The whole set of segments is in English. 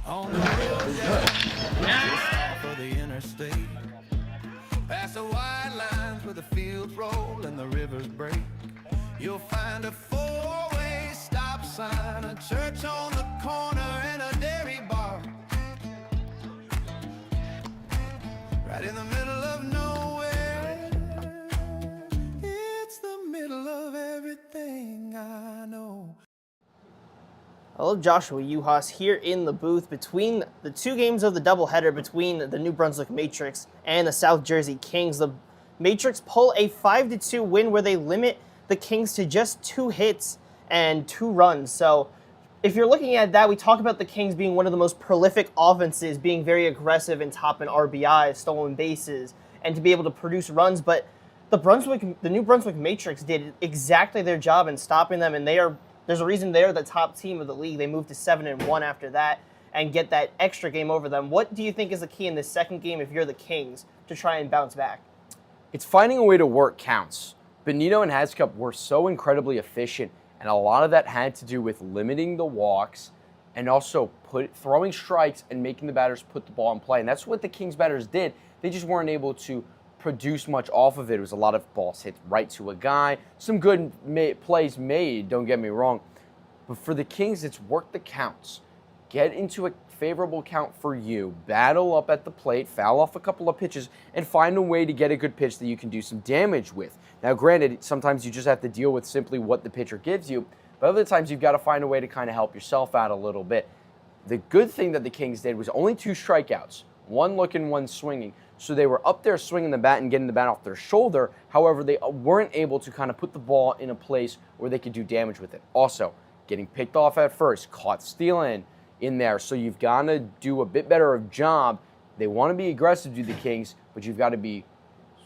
On the road just off of the interstate, past the white lines where the fields roll and the rivers break, you'll find a four-way stop sign, a church on the corner, and a dairy bar. Right in the middle of nowhere, it's the middle of everything I know. Hello, Joshua Yuhas here in the booth between the two games of the doubleheader between the New Brunswick Matrix and the South Jersey Kings. The Matrix pull a 5-2 win where they limit the Kings to just 2 hits and 2 runs. So if you're looking at that, we talk about the Kings being one of the most prolific offenses, being very aggressive in top and RBIs, stolen bases, and to be able to produce runs. But the New Brunswick Matrix did exactly their job in stopping them, and there's a reason they're the top team of the league. They moved to 7-1 after that and get that extra game over them. What do you think is the key in this second game if you're the Kings to try and bounce back? It's finding a way to work counts. Benito and Hascup were so incredibly efficient, and a lot of that had to do with limiting the walks and also throwing strikes and making the batters put the ball in play. And that's what the Kings batters did. They just weren't able to produce much off of it. It was a lot of balls hit right to a guy. Some good plays made, don't get me wrong. But for the Kings, it's work the counts. Get into a favorable count for you. Battle up at the plate, foul off a couple of pitches, and find a way to get a good pitch that you can do some damage with. Now, granted, sometimes you just have to deal with simply what the pitcher gives you, but other times you've got to find a way to kind of help yourself out a little bit. The good thing that the Kings did was only 2 strikeouts, 1 looking, 1 swinging. So they were up there swinging the bat and getting the bat off their shoulder. However, they weren't able to kind of put the ball in a place where they could do damage with it. Also, getting picked off at first, caught stealing in there. So you've got to do a bit better of job. They want to be aggressive to the Kings, but you've got to be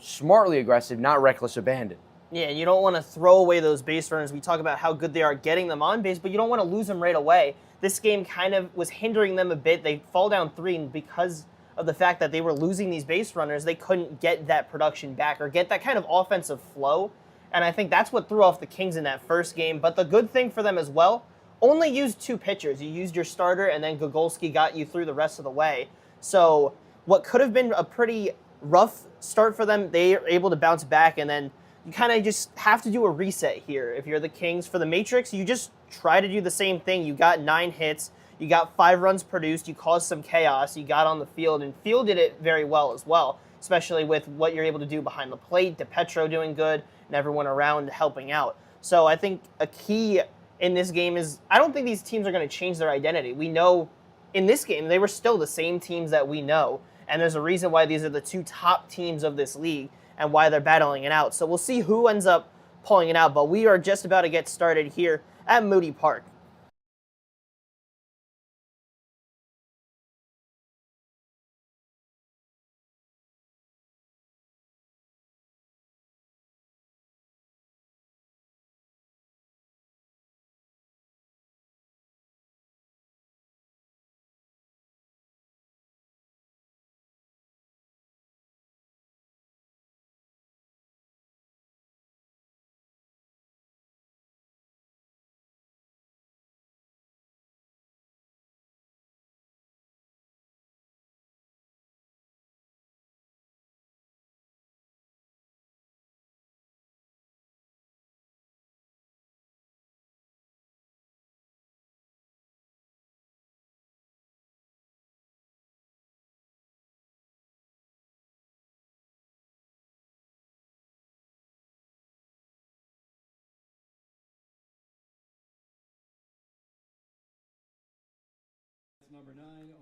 smartly aggressive, not reckless abandon. Yeah, and you don't want to throw away those base runners. We talk about how good they are getting them on base, but you don't want to lose them right away. This game kind of was hindering them a bit. They fall down 3, and because of the fact that they were losing these base runners, they couldn't get that production back or get that kind of offensive flow. And I think that's what threw off the Kings in that first game. But the good thing for them as well, only used 2 pitchers. You used your starter, and then Gogolski got you through the rest of the way. So what could have been a pretty rough start for them, they are able to bounce back, and then you kind of just have to do a reset here. If you're the Kings, for the Matrix, you just try to do the same thing. You got 9 hits. You got 5 runs produced, you caused some chaos, you got on the field and fielded it very well as well, especially with what you're able to do behind the plate, DePetro doing good, and everyone around helping out. So I think a key in this game is, I don't think these teams are going to change their identity. We know in this game, they were still the same teams that we know, and there's a reason why these are the 2 top teams of this league and why they're battling it out. So we'll see who ends up pulling it out, but we are just about to get started here at Moody Park.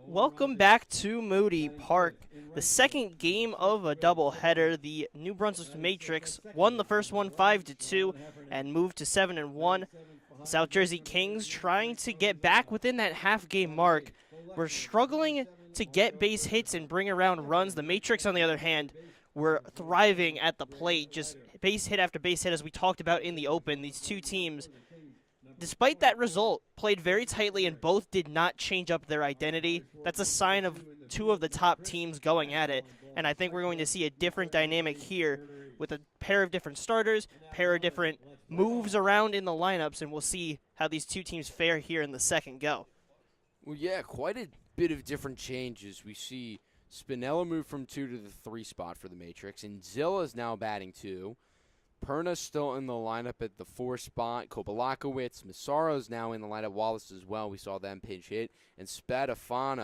Welcome back to Moody Park, the second game of a doubleheader. The New Brunswick Matrix won the first one 5-2 and moved to 7-1. South Jersey Kings trying to get back within that half-game mark. We're struggling to get base hits and bring around runs. The Matrix, on the other hand, were thriving at the plate, just base hit after base hit, as we talked about in the open. These two teams, despite that result, played very tightly and both did not change up their identity. That's a sign of 2 of the top teams going at it, and I think we're going to see a different dynamic here with a pair of different starters, pair of different moves around in the lineups, and we'll see how these 2 teams fare here in the second go. Well, yeah, quite a bit of different changes. We see Spinella move from 2 to the 3 spot for the Matrix, and Zilla's now batting 2. Perna's still in the lineup at the 4 spot. Kobalakowicz, Massaro's now in the lineup. Wallace as well. We saw them pinch hit. And Spadafora,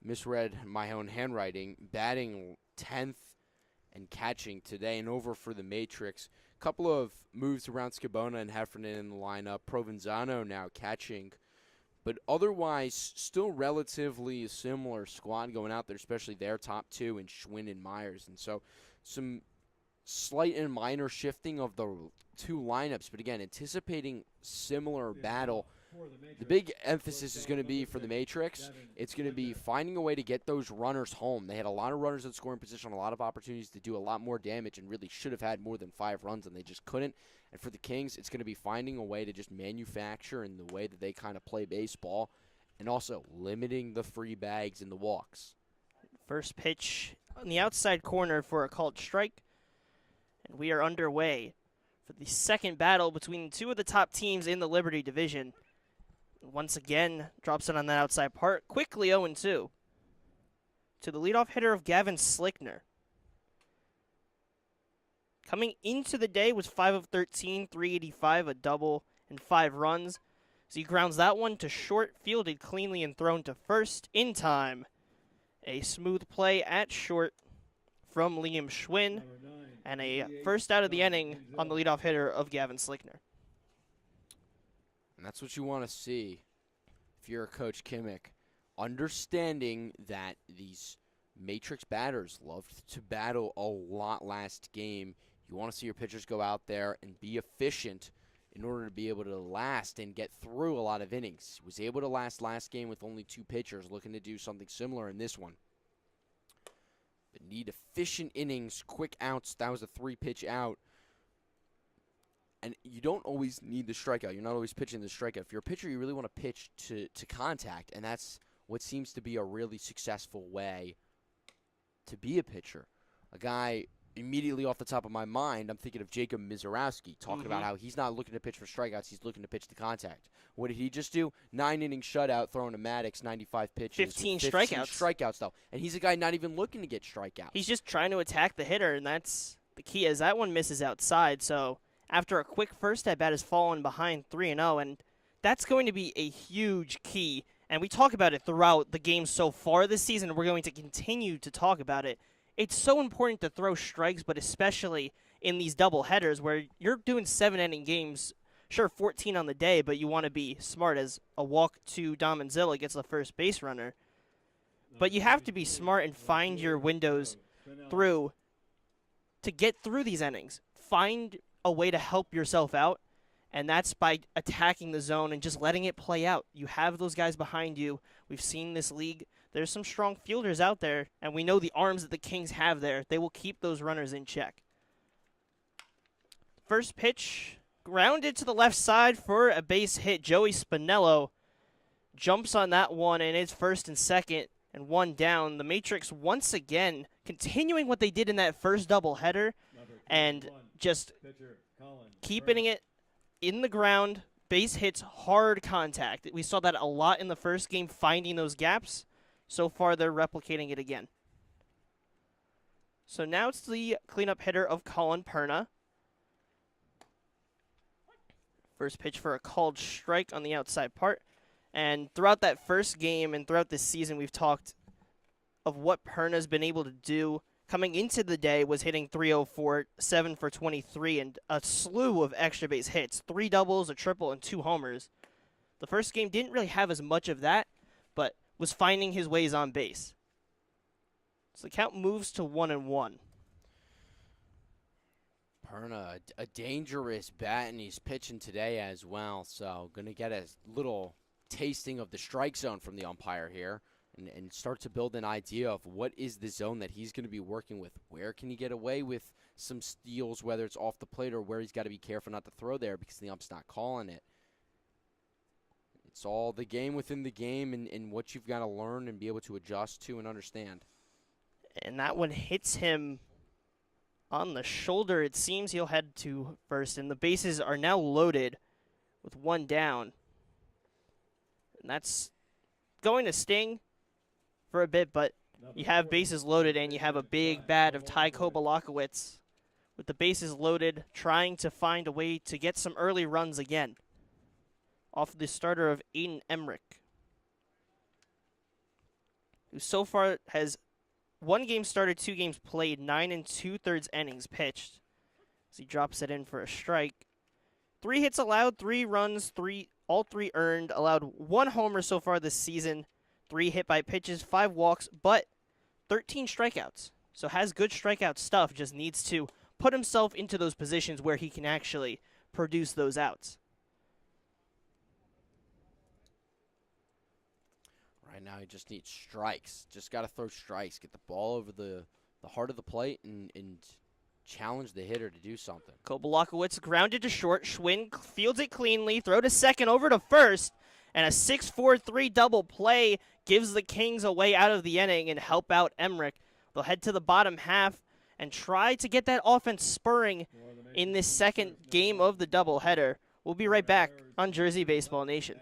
misread my own handwriting, batting 10th and catching today. And over for the Matrix, couple of moves around Scabona and Heffernan in the lineup. Provenzano now catching. But otherwise, still relatively a similar squad going out there, especially their top 2 in Schwinn and Myers. And so some slight and minor shifting of the 2 lineups. But again, anticipating similar battle. The big emphasis is going to be for the Matrix. It's going to be finding a way to get those runners home. They had a lot of runners in scoring position, a lot of opportunities to do a lot more damage, and really should have had more than 5 runs, and they just couldn't. And for the Kings, it's going to be finding a way to just manufacture in the way that they kind of play baseball, and also limiting the free bags and the walks. First pitch on the outside corner for a called strike, and we are underway for the second battle between 2 of the top teams in the Liberty Division. Once again, drops it on that outside part. Quickly 0-2 to the leadoff hitter of Gavin Slickner. Coming into the day was 5 of 13, 385, a double, and 5 runs. So he grounds that one to short, fielded cleanly and thrown to first in time. A smooth play at short from Liam Schwinn, and a first out of the inning on the leadoff hitter of Gavin Slickner. And that's what you want to see if you're a Coach Kimmich, understanding that these Matrix batters loved to battle a lot last game. You want to see your pitchers go out there and be efficient in order to be able to last and get through a lot of innings. He was able to last game with only 2 pitchers, looking to do something similar in this one. But need efficient innings, quick outs. That was a 3-pitch out. And you don't always need the strikeout. You're not always pitching the strikeout. If you're a pitcher, you really want to pitch to contact, and that's what seems to be a really successful way to be a pitcher. A guy immediately off the top of my mind, I'm thinking of Jacob Mizorowski, talking about how he's not looking to pitch for strikeouts, he's looking to pitch to contact. What did he just do? 9-inning shutout, throwing to Maddox, 95 pitches. 15 strikeouts. Strikeouts, though. And he's a guy not even looking to get strikeouts. He's just trying to attack the hitter, and that's the key, as that one misses outside. So after a quick first at bat, has fallen behind 3-0, and that's going to be a huge key. And we talk about it throughout the game so far this season, and we're going to continue to talk about it. It's so important to throw strikes, but especially in these double headers where you're doing 7-inning games, sure, 14 on the day, but you want to be smart, as a walk to Dom Zilla gets the first base runner. But you have to be smart and find your windows through to get through these innings. Find a way to help yourself out, and that's by attacking the zone and just letting it play out. You have those guys behind you. We've seen this league. There's some strong fielders out there, and we know the arms that the Kings have there. They will keep those runners in check. First pitch, grounded to the left side for a base hit. Joey Spinello jumps on that one, and it's first and second, and 1 down. The Matrix once again continuing what they did in that first doubleheader, and just keeping it in the ground. Base hits, hard contact. We saw that a lot in the first game, finding those gaps. So far, they're replicating it again. So now it's the cleanup hitter of Colin Perna. First pitch for a called strike on the outside part. And throughout that first game and throughout this season, we've talked of what Perna's been able to do. Coming into the day was hitting .304, 7 for 23, and a slew of extra base hits. 3 doubles, a triple, and 2 homers. The first game didn't really have as much of that, but was finding his ways on base. So the count moves to 1-1. Perna, a dangerous bat, and he's pitching today as well. So going to get a little tasting of the strike zone from the umpire here and start to build an idea of what is the zone that he's going to be working with. Where can he get away with some steals, whether it's off the plate or where he's got to be careful not to throw there because the ump's not calling it. It's all the game within the game and what you've got to learn and be able to adjust to and understand. And that one hits him on the shoulder. It seems he'll head to first, and the bases are now loaded with 1 down. And that's going to sting for a bit, but you have bases loaded and you have a big bat of Tycho Balakowicz with the bases loaded, trying to find a way to get some early runs again off the starter of Aiden Emmerich, who so far has 1 game started, 2 games played, 9 2/3 innings pitched. As he drops it in for a strike. 3 hits allowed, 3 runs, all 3 earned, allowed 1 homer so far this season, 3 hit by pitches, 5 walks, but 13 strikeouts. So has good strikeout stuff, just needs to put himself into those positions where he can actually produce those outs. Right now, he just needs strikes. Just got to throw strikes. Get the ball over the heart of the plate and challenge the hitter to do something. Kobalakowicz grounded to short. Schwinn fields it cleanly. Throw to second, over to first. And a 6-4-3 double play gives the Kings a way out of the inning and help out Emmerich. They'll head to the bottom half and try to get that offense spurring in this second game of the doubleheader. We'll be right back on Jersey Baseball Nation.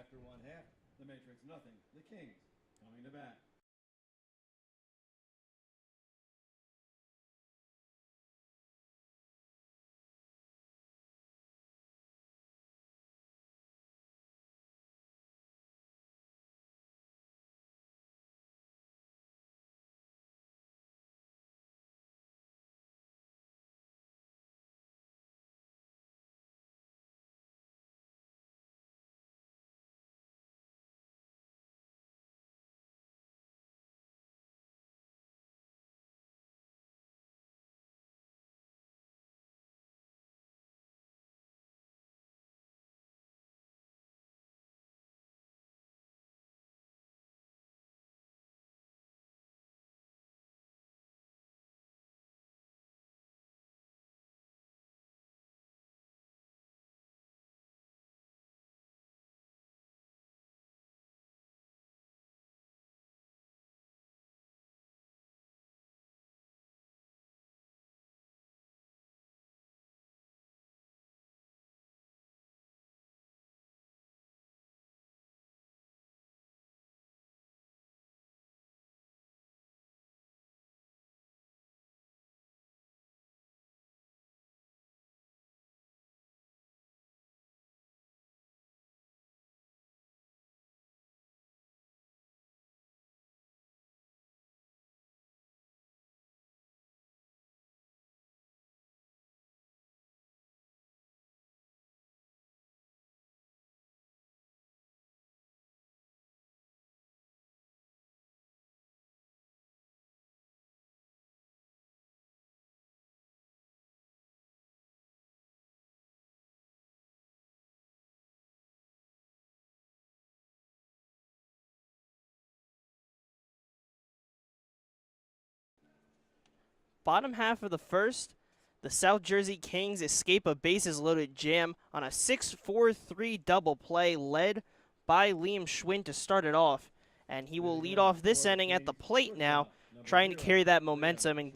Bottom half of the first, the South Jersey Kings escape a bases-loaded jam on a 6-4-3 double play led by Liam Schwinn to start it off. And he will lead off this inning at the plate now, trying to carry that momentum and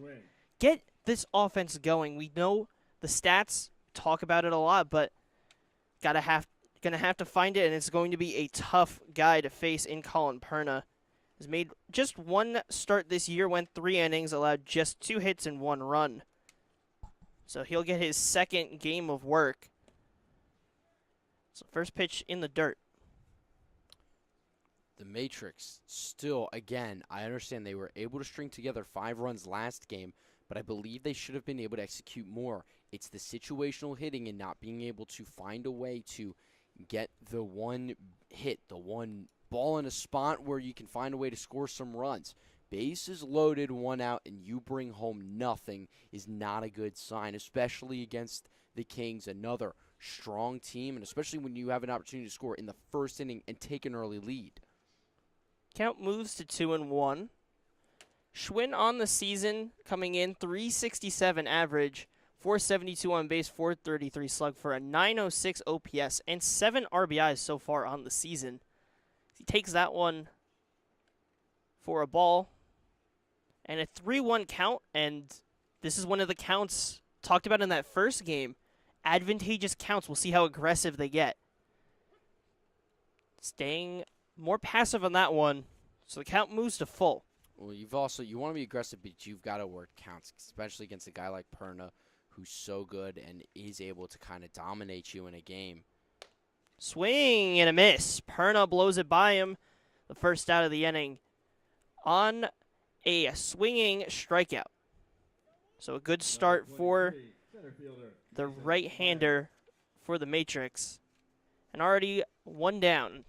get this offense going. We know the stats, talk about it a lot, but gonna have to find it, and it's going to be a tough guy to face in Colin Perna. Has made just 1 start this year, went 3 innings, allowed just 2 hits and 1 run. So he'll get his second game of work. So first pitch in the dirt. The Matrix still, again, I understand they were able to string together 5 runs last game, but I believe they should have been able to execute more. It's the situational hitting and not being able to find a way to get the one hit, the one ball in a spot where you can find a way to score some runs. Bases loaded, 1 out, and you bring home nothing is not a good sign, especially against the Kings, another strong team, and especially when you have an opportunity to score in the first inning and take an early lead. Count moves to 2-1. Schwinn on the season coming in 367 average, 472 on base, 433 slug for a 906 OPS and 7 RBIs so far on the season. He takes that one for a ball and a 3-1 count, and this is one of the counts talked about in that first game. Advantageous counts. We'll see how aggressive they get. Staying more passive on that one, so the count moves to full. Well, you want to be aggressive, but you've got to work counts, especially against a guy like Perna, who's so good and is able to kind of dominate you in a game. Swing and a miss. Perna blows it by him. The first out of the inning on a swinging strikeout. So a good start for the right-hander for the Matrix. And already one down.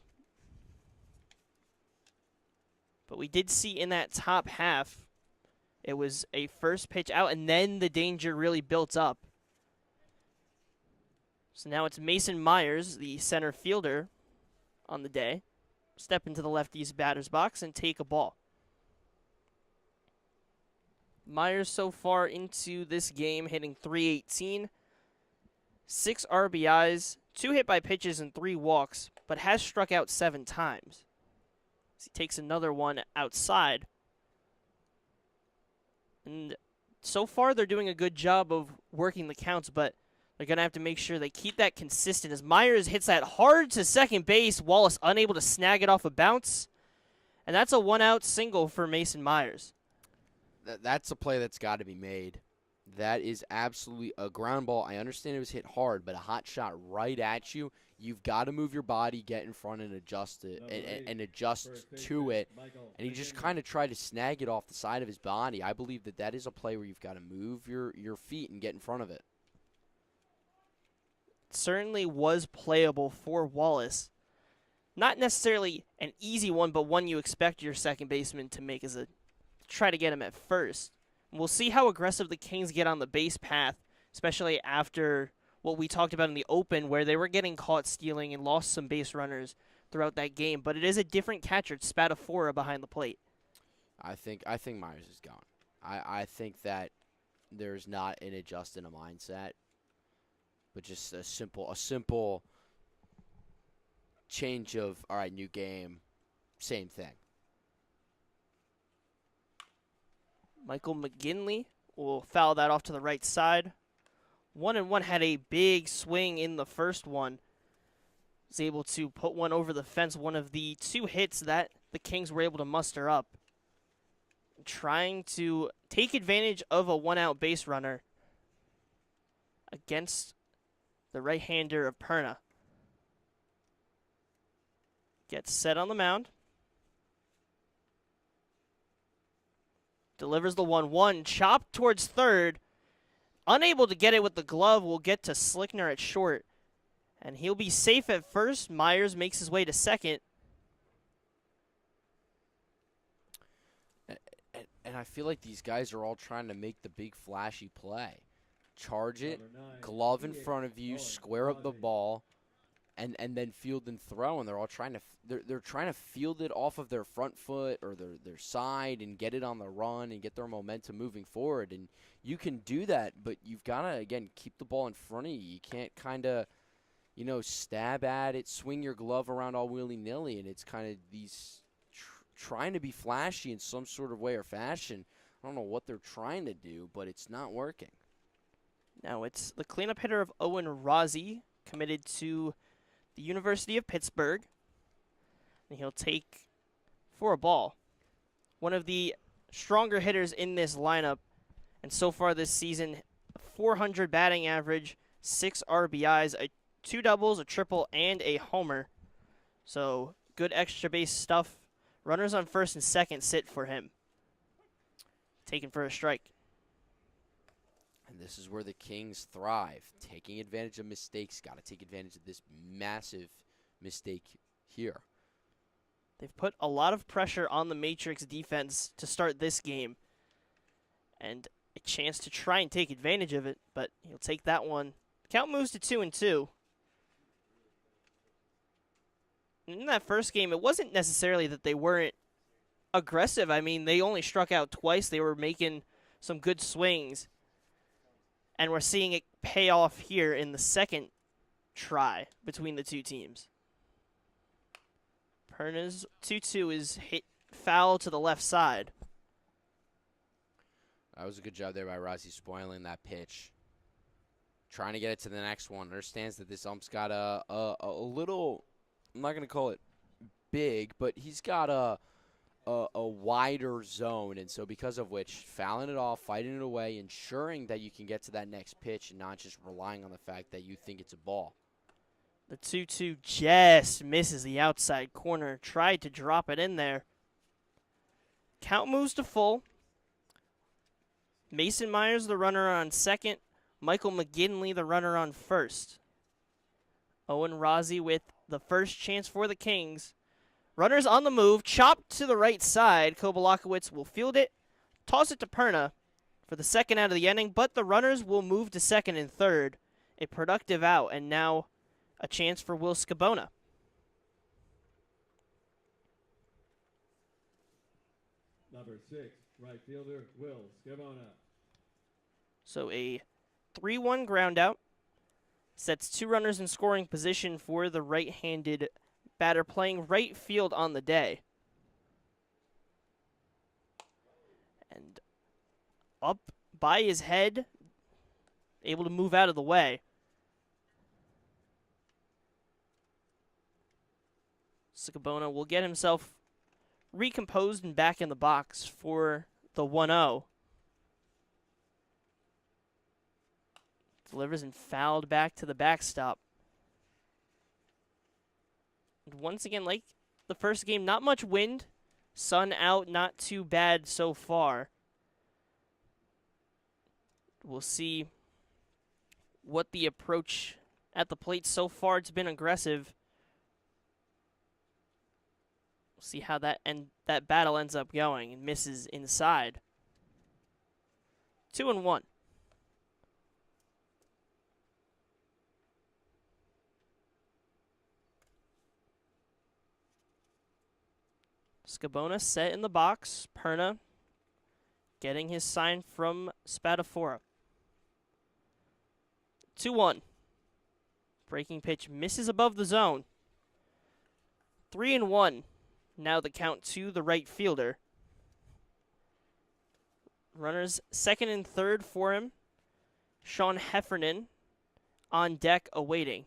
But we did see in that top half, it was a first pitch out, and then the danger really built up. So now it's Mason Myers, the center fielder on the day, step into the lefty's batter's box and take a ball. Myers so far into this game hitting .318, 6 RBIs, 2 hit by pitches and 3 walks, but has struck out 7 times. As he takes another one outside. And so far they're doing a good job of working the counts, but they're going to have to make sure they keep that consistent as Myers hits that hard to second base. Wallace unable to snag it off a bounce. And that's a 1-out single for Mason Myers. That's a play that's got to be made. That is absolutely a ground ball. I understand it was hit hard, but a hot shot right at you. You've got to move your body, get in front, and adjust it, and adjust to it. And he just kind of tried to snag it off the side of his body. I believe that is a play where you've got to move your feet and get in front of it. Certainly was playable for Wallace. Not necessarily an easy one, but one you expect your second baseman to make as a try to get him at first. We'll see how aggressive the Kings get on the base path, especially after what we talked about in the open, where they were getting caught stealing and lost some base runners throughout that game. But it is a different catcher. It's Spadafora behind the plate. I think Myers is gone. I think that there's not an adjust in a mindset, but just a simple change of, all right, new game, same thing. Michael McGinley will foul that off to the right side. 1-1 had a big swing in the first one. Was able to put one over the fence, one of the 2 hits that the Kings were able to muster up. Trying to take advantage of a 1-out base runner against the right-hander of Perna. Gets set on the mound. Delivers the 1-1, chopped towards third. Unable to get it with the glove, will get to Slickner at short. And he'll be safe at first. Myers makes his way to second. And I feel like these guys are all trying to make the big flashy play. Charge it, glove in front of you, square up the ball, and then field and throw. And they're all trying to they're trying to field it off of their front foot or their side and get it on the run and get their momentum moving forward. And you can do that, but you've got to, again, keep the ball in front of you. You can't kind of, stab at it, swing your glove around all willy-nilly, and it's kind of these trying to be flashy in some sort of way or fashion. I don't know what they're trying to do, but it's not working. Now it's the cleanup hitter of Owen Rozzi, committed to the University of Pittsburgh. And he'll take for a ball. One of the stronger hitters in this lineup. And so far this season, 400 batting average, 6 RBIs, 2 doubles, a triple, and a homer. So good extra base stuff. Runners on first and second sit for him. Taken for a strike. And this is where the Kings thrive, taking advantage of mistakes. Got to take advantage of this massive mistake here. They've put a lot of pressure on the Matrix defense to start this game. And a chance to try and take advantage of it, but he'll take that one. Count moves to 2-2. In that first game, it wasn't necessarily that they weren't aggressive. I mean, they only struck out twice. They were making some good swings. And we're seeing it pay off here in the second try between the two teams. Perna's 2-2 is hit foul to the left side. That was a good job there by Rossi, spoiling that pitch. Trying to get it to the next one. Understands that this ump's got a little, I'm not going to call it big, but he's got a wider zone, and so because of which, fouling it off, fighting it away, ensuring that you can get to that next pitch and not just relying on the fact that you think it's a ball. The 2-2 just misses the outside corner. Tried to drop it in there. Count moves to full. Mason Myers, the runner on second. Michael McGinley, the runner on first. Owen Rozzi with the first chance for the Kings. Runners on the move, chopped to the right side. Kobalakowicz will field it, toss it to Perna for the second out of the inning, but the runners will move to second and third. A productive out, and now a chance for Will Scabona. Number 6, right fielder, Will Scabona. So a 3-1 ground out sets 2 runners in scoring position for the right-handed batter playing right field on the day. And up by his head, able to move out of the way. Scabona will get himself recomposed and back in the box for the 1-0. Delivers and fouled back to the backstop. And once again, like the first game, not much wind. Sun out, not too bad so far. We'll see what the approach at the plate so far. It's been aggressive. We'll see how that battle ends up going, and misses inside. 2-1. Scabona set in the box. Perna getting his sign from Spadafora. 2-1. Breaking pitch misses above the zone. 3-1. Now the count to the right fielder. Runners second and third for him. Sean Heffernan on deck awaiting.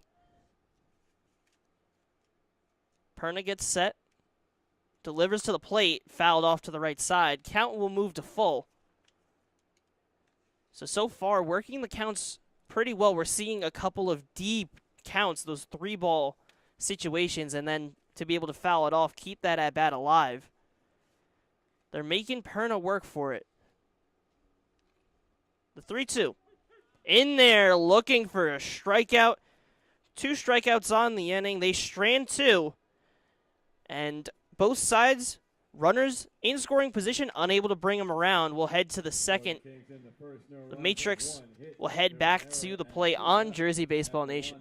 Perna gets set. Delivers to the plate, fouled off to the right side. Count will move to full. So far, working the counts pretty well. We're seeing a couple of deep counts, those 3-ball situations, and then to be able to foul it off, keep that at-bat alive. They're making Perna work for it. The 3-2. In there, looking for a strikeout. 2 strikeouts on the inning. They strand 2. And both sides, runners in scoring position, unable to bring them around. We'll head to the second. The Matrix will head back to the plate on Jersey Baseball Nation.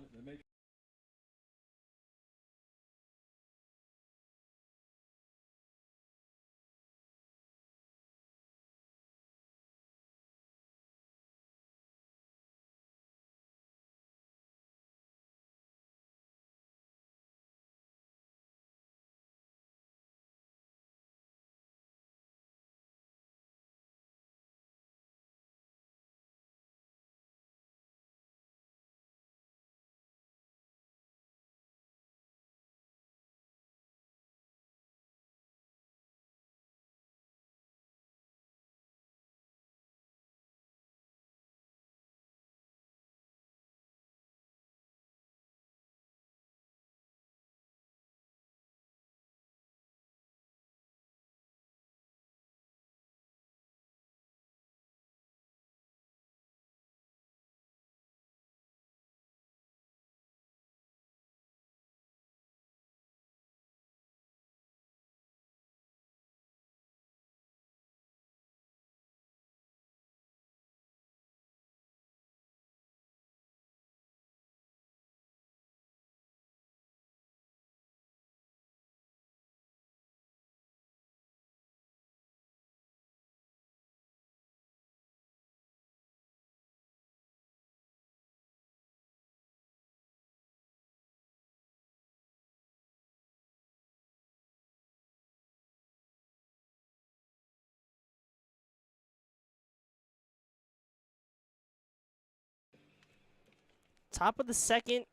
Top of the second,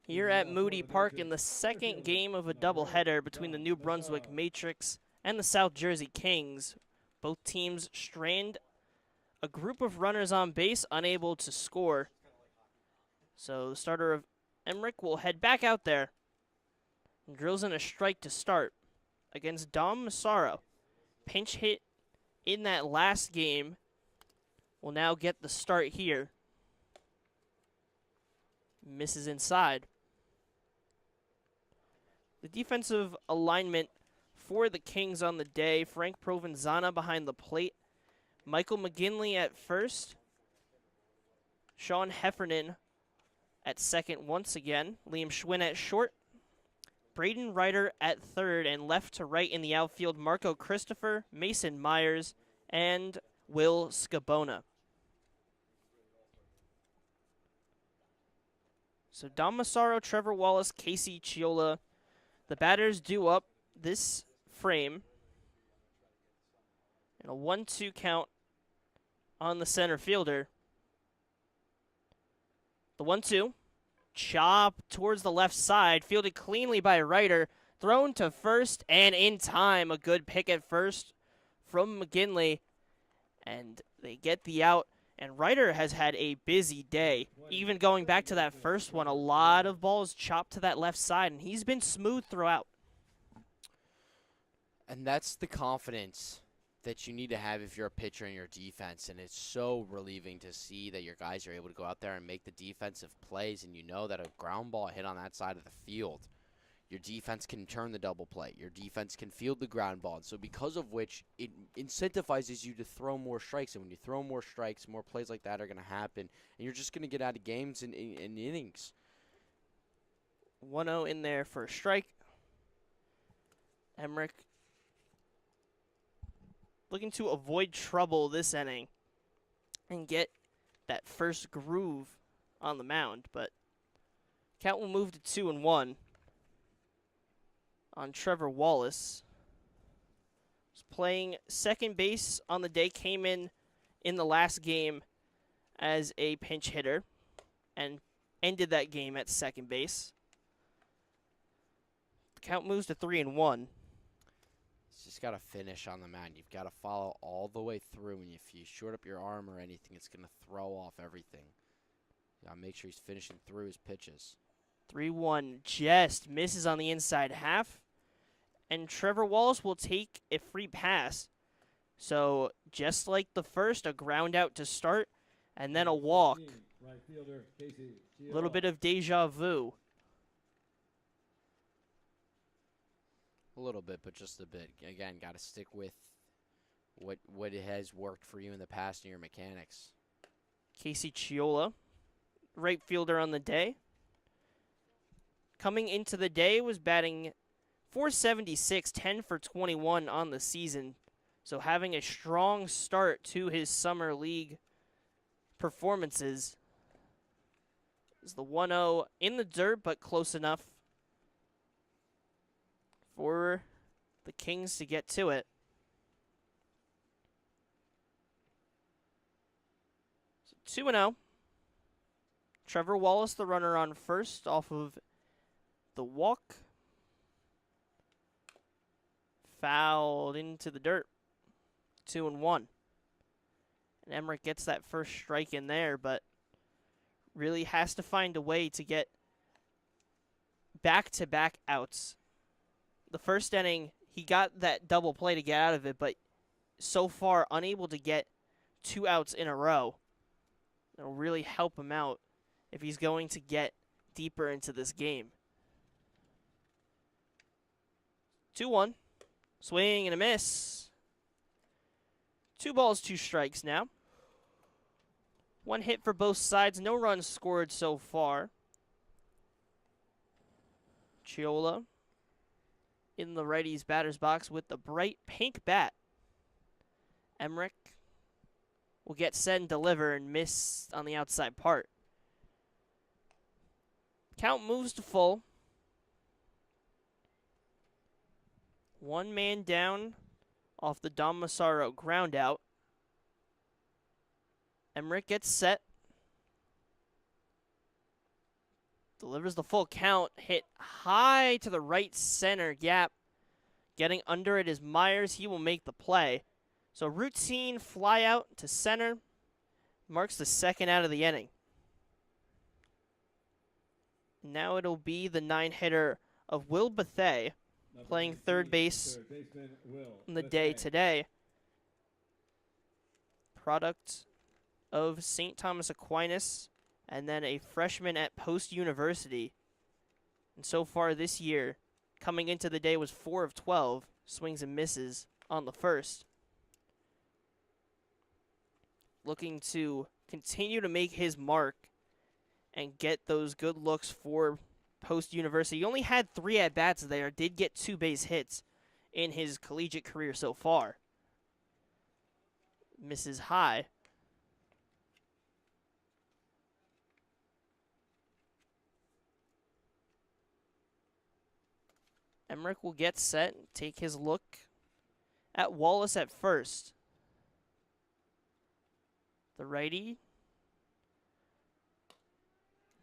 Here at Moody Park in the second game of a doubleheader between the New Brunswick Matrix and the South Jersey Kings. Both teams strand a group of runners on base, unable to score. So the starter of Emmerich will head back out there and drills in a strike to start against Dom Massaro. Pinch hit in that last game will now get the start here. Misses inside. The defensive alignment for the Kings on the day: Frank Provenzana behind the plate, Michael McGinley at first, Sean Heffernan at second once again, Liam Schwinn at short, Braden Ryder at third, and left to right in the outfield, Marco Christopher, Mason Myers, and Will Scabona. So Dom Massaro, Trevor Wallace, Casey Chiola, the batters due up this frame. And a 1-2 count on the center fielder. The 1-2. Chop towards the left side. Fielded cleanly by Ryder. Thrown to first and in time. A good pick at first from McGinley. And they get the out. And Ryder has had a busy day. Even going back to that first one, a lot of balls chopped to that left side, and he's been smooth throughout. And that's the confidence that you need to have if you're a pitcher in your defense, and it's so relieving to see that your guys are able to go out there and make the defensive plays, and you know that a ground ball hit on that side of the field, your defense can turn the double play. Your defense can field the ground ball. So because of which, it incentivizes you to throw more strikes. And when you throw more strikes, more plays like that are going to happen. And you're just going to get out of games in innings. 1-0 in there for a strike. Emmerich looking to avoid trouble this inning and get that first groove on the mound. But count will move to 2-1. On Trevor Wallace. Was playing second base on the day, came in the last game as a pinch hitter and ended that game at second base. The count moves to 3-1. It's just got to finish on the mound. You've got to follow all the way through, and if you short up your arm or anything, it's going to throw off everything. You got to make sure he's finishing through his pitches. 3-1 just misses on the inside half. And Trevor Wallace will take a free pass. So just like the first, a ground out to start, and then a walk. Right fielder, Casey A little bit of deja vu. A little bit, but just a bit. Again, got to stick with what it has worked for you in the past in your mechanics. Casey Chiola, right fielder on the day. Coming into the day was batting .476, 10 for 21 on the season. So having a strong start to his summer league performances. Is the 1-0 in the dirt, but close enough for the Kings to get to it. So 2-0. Trevor Wallace, the runner on first, off of the walk. Fouled into the dirt. 2-1. And Emmerich gets that first strike in there, but really has to find a way to get back-to-back outs. The first inning, he got that double play to get out of it, but so far unable to get 2 outs in a row. It'll really help him out if he's going to get deeper into this game. 2-1. Swing and a miss. 2 balls, 2 strikes now. 1 hit for both sides. No runs scored so far. Chiola in the righty's batter's box with the bright pink bat. Emmerich will get set and deliver and miss on the outside part. Count moves to full. 1 man down off the Dom Massaro ground out. Emmerich gets set. Delivers the full count. Hit high to the right center gap. Getting under it is Myers. He will make the play. So routine fly out to center. Marks the second out of the inning. Now it'll be the 9-hitter of Will Bethay playing third base on the day today. Product of St. Thomas Aquinas, and then a freshman at Post University. And so far this year, coming into the day, was 4 of 12 swings and misses on the first. Looking to continue to make his mark and get those good looks for Post University. He only had 3 at-bats there, did get 2 base hits in his collegiate career so far. Misses high. Emmerich will get set, take his look at Wallace at first. The righty.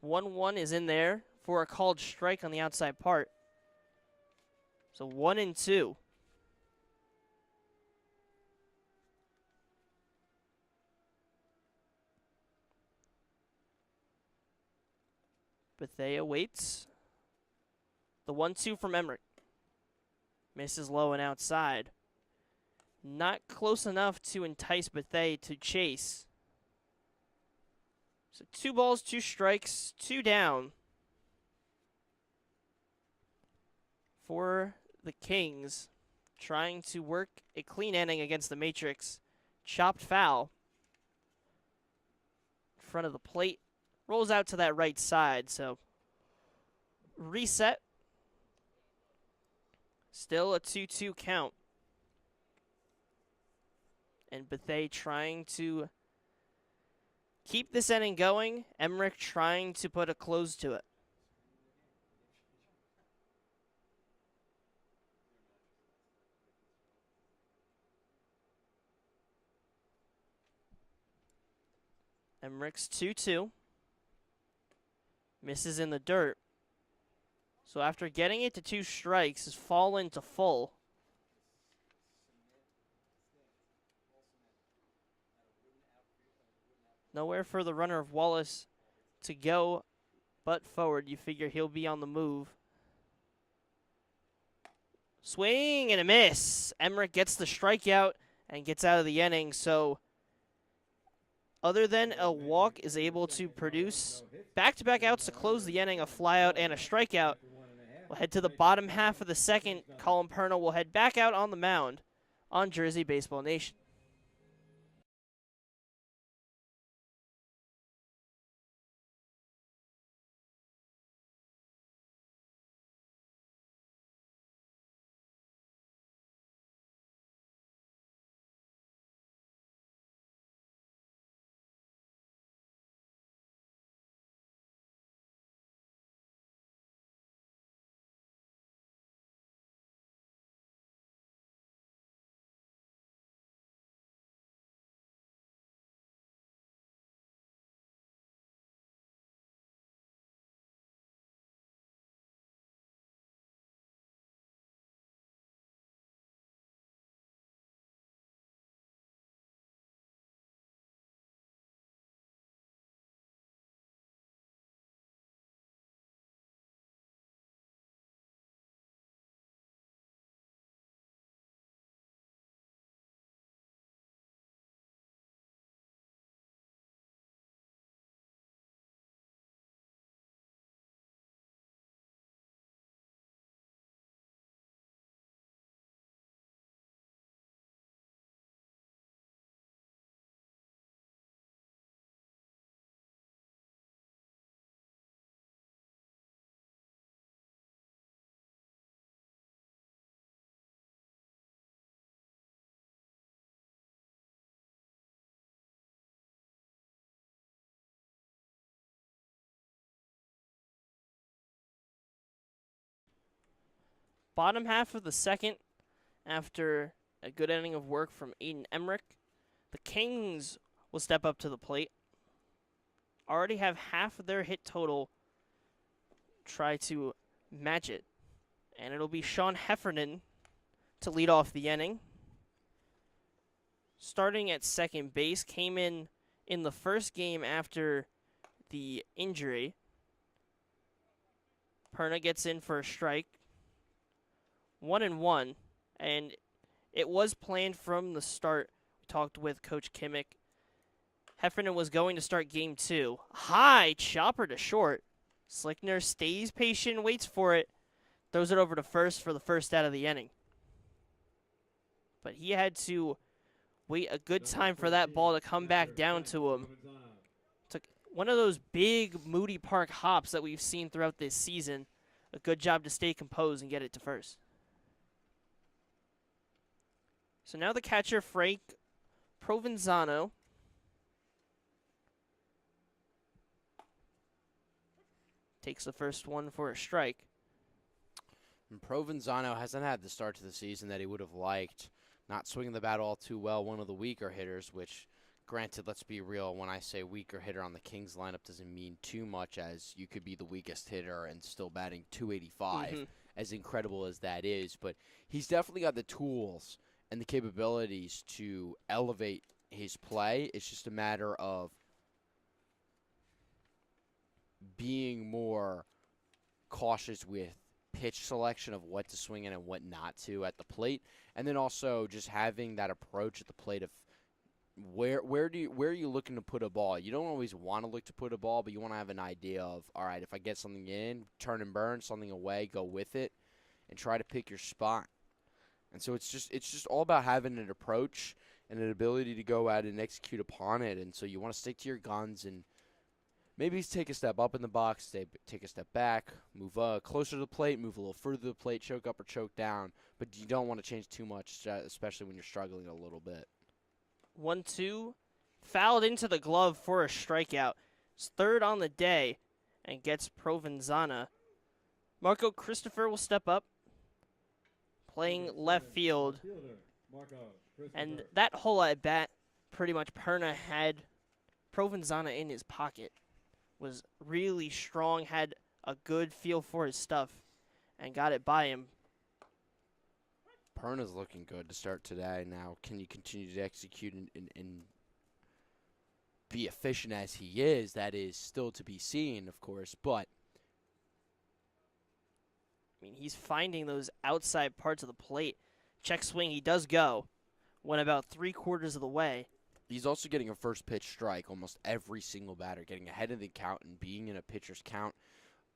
1-1 is in there for a called strike on the outside part. So 1-2. Bethea waits. The 1-2 from Emmerich. Misses low and outside. Not close enough to entice Bethea to chase. So 2 balls, 2 strikes, 2 down for the Kings, trying to work a clean inning against the Matrix. Chopped foul in front of the plate. Rolls out to that right side, so reset. Still a 2-2 count. And Bethea trying to keep this inning going. Emmerich trying to put a close to it. Emmerich's 2-2. Misses in the dirt. So after getting it to 2 strikes, has fallen to full. Nowhere for the runner of Wallace to go but forward. You figure he'll be on the move. Swing and a miss. Emmerich gets the strikeout and gets out of the inning. So other than a walk, is able to produce back-to-back outs to close the inning, a flyout and a strikeout. We'll head to the bottom half of the second. Colin Pernell will head back out on the mound on Jersey Baseball Nation. Bottom half of the second, after a good inning of work from Aiden Emmerich, the Kings will step up to the plate. Already have half of their hit total try to match it. And it'll be Sean Heffernan to lead off the inning. Starting at second base, came in the first game after the injury. Perna gets in for a strike. 1-1, and it was planned from the start. We talked with Coach Kimmick. Heffernan was going to start game 2. High chopper to short. Slickner stays patient, waits for it, throws it over to first for the first out of the inning. But he had to wait a good time for that ball to come back down to him. Took one of those big Moody Park hops that we've seen throughout this season. A good job to stay composed and get it to first. So now the catcher, Frank Provenzano. Takes the first one for a strike. And Provenzano hasn't had the start to the season that he would have liked. Not swinging the bat all too well, one of the weaker hitters, which, granted, let's be real, when I say weaker hitter on the Kings lineup doesn't mean too much, as you could be the weakest hitter and still batting .285, as incredible as that is. But he's definitely got the tools and the capabilities to elevate his play. It's just a matter of being more cautious with pitch selection of what to swing in and what not to at the plate, and then also just having that approach at the plate of where are you looking to put a ball. You don't always want to look to put a ball, but you want to have an idea of, all right, if I get something in, turn and burn, something away, go with it, and try to pick your spot. And so it's just all about having an approach and an ability to go out and execute upon it. And so you want to stick to your guns and maybe take a step up in the box, take a step back, move closer to the plate, move a little further to the plate, choke up or choke down. But you don't want to change too much, especially when you're struggling a little bit. 1-2, fouled into the glove for a strikeout. It's third on the day and gets Provenzano. Marco Christopher will step up, playing left field. And that whole at bat, pretty much Perna had Provenzano in his pocket. Was really strong, had a good feel for his stuff, and got it by him. Perna's looking good to start today. Now, can you continue to execute and be efficient as he is? That is still to be seen, of course, but I mean, he's finding those outside parts of the plate. Check swing, he does go. Went about 3/4 of the way. He's also getting a first pitch strike almost every single batter, getting ahead of the count and being in a pitcher's count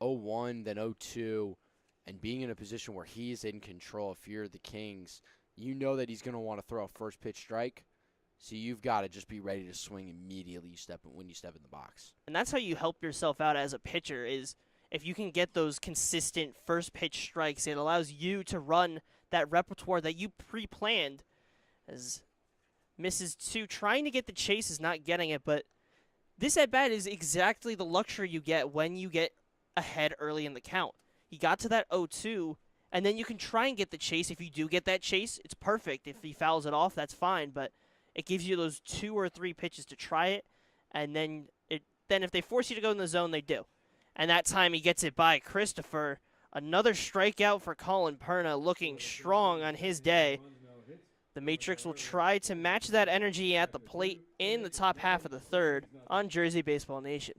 0-1, then 0-2, and being in a position where he's in control. If you're the Kings, you know that he's going to want to throw a first pitch strike, so you've got to just be ready to swing immediately when you step in the box. And that's how you help yourself out as a pitcher, is if you can get those consistent first pitch strikes, it allows you to run that repertoire that you pre-planned. As misses 2, trying to get the chase, is not getting it, but this at-bat is exactly the luxury you get when you get ahead early in the count. He got to that 0-2, and then you can try and get the chase. If you do get that chase, it's perfect. If he fouls it off, that's fine, but it gives you those 2 or 3 pitches to try it, and then if they force you to go in the zone, they do. And that time he gets it by Christopher. Another strikeout for Colin Perna, looking strong on his day. The Matrix will try to match that energy at the plate in the top half of the third on Jersey Baseball Nation.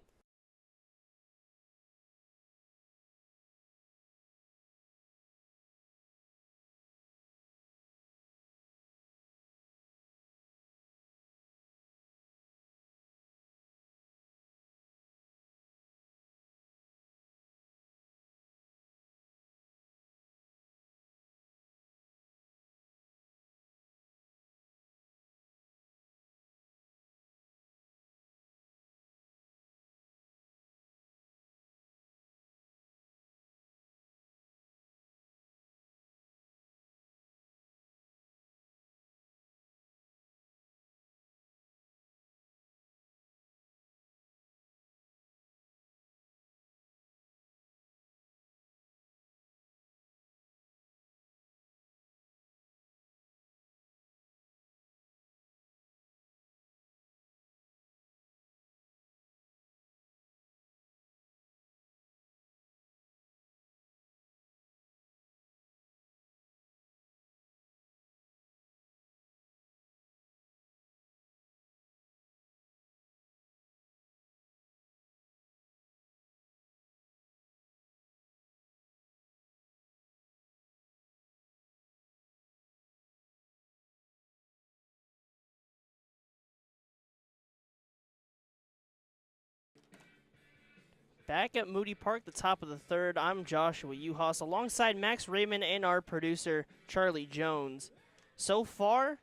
Back at Moody Park, the top of the third, I'm Joshua Yuhas alongside Max Raymond and our producer, Charlie Jones. So far,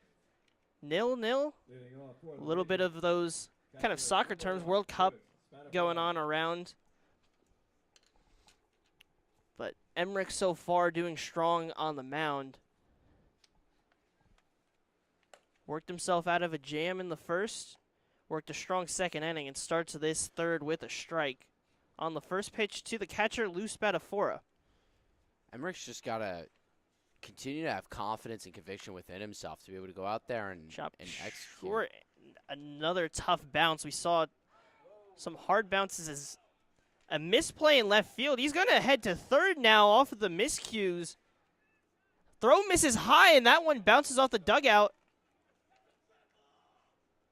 0-0. A little bit of those kind of soccer terms, World Cup going on around. But Emmerich so far doing strong on the mound. Worked himself out of a jam in the first. Worked a strong second inning and starts this third with a strike. On the first pitch to the catcher, Lou Spadafora. Emmerich's just got to continue to have confidence and conviction within himself to be able to go out there and execute. Short. Another tough bounce. We saw some hard bounces as a misplay in left field. He's going to head to third now off of the miscues. Throw misses high, and that one bounces off the dugout.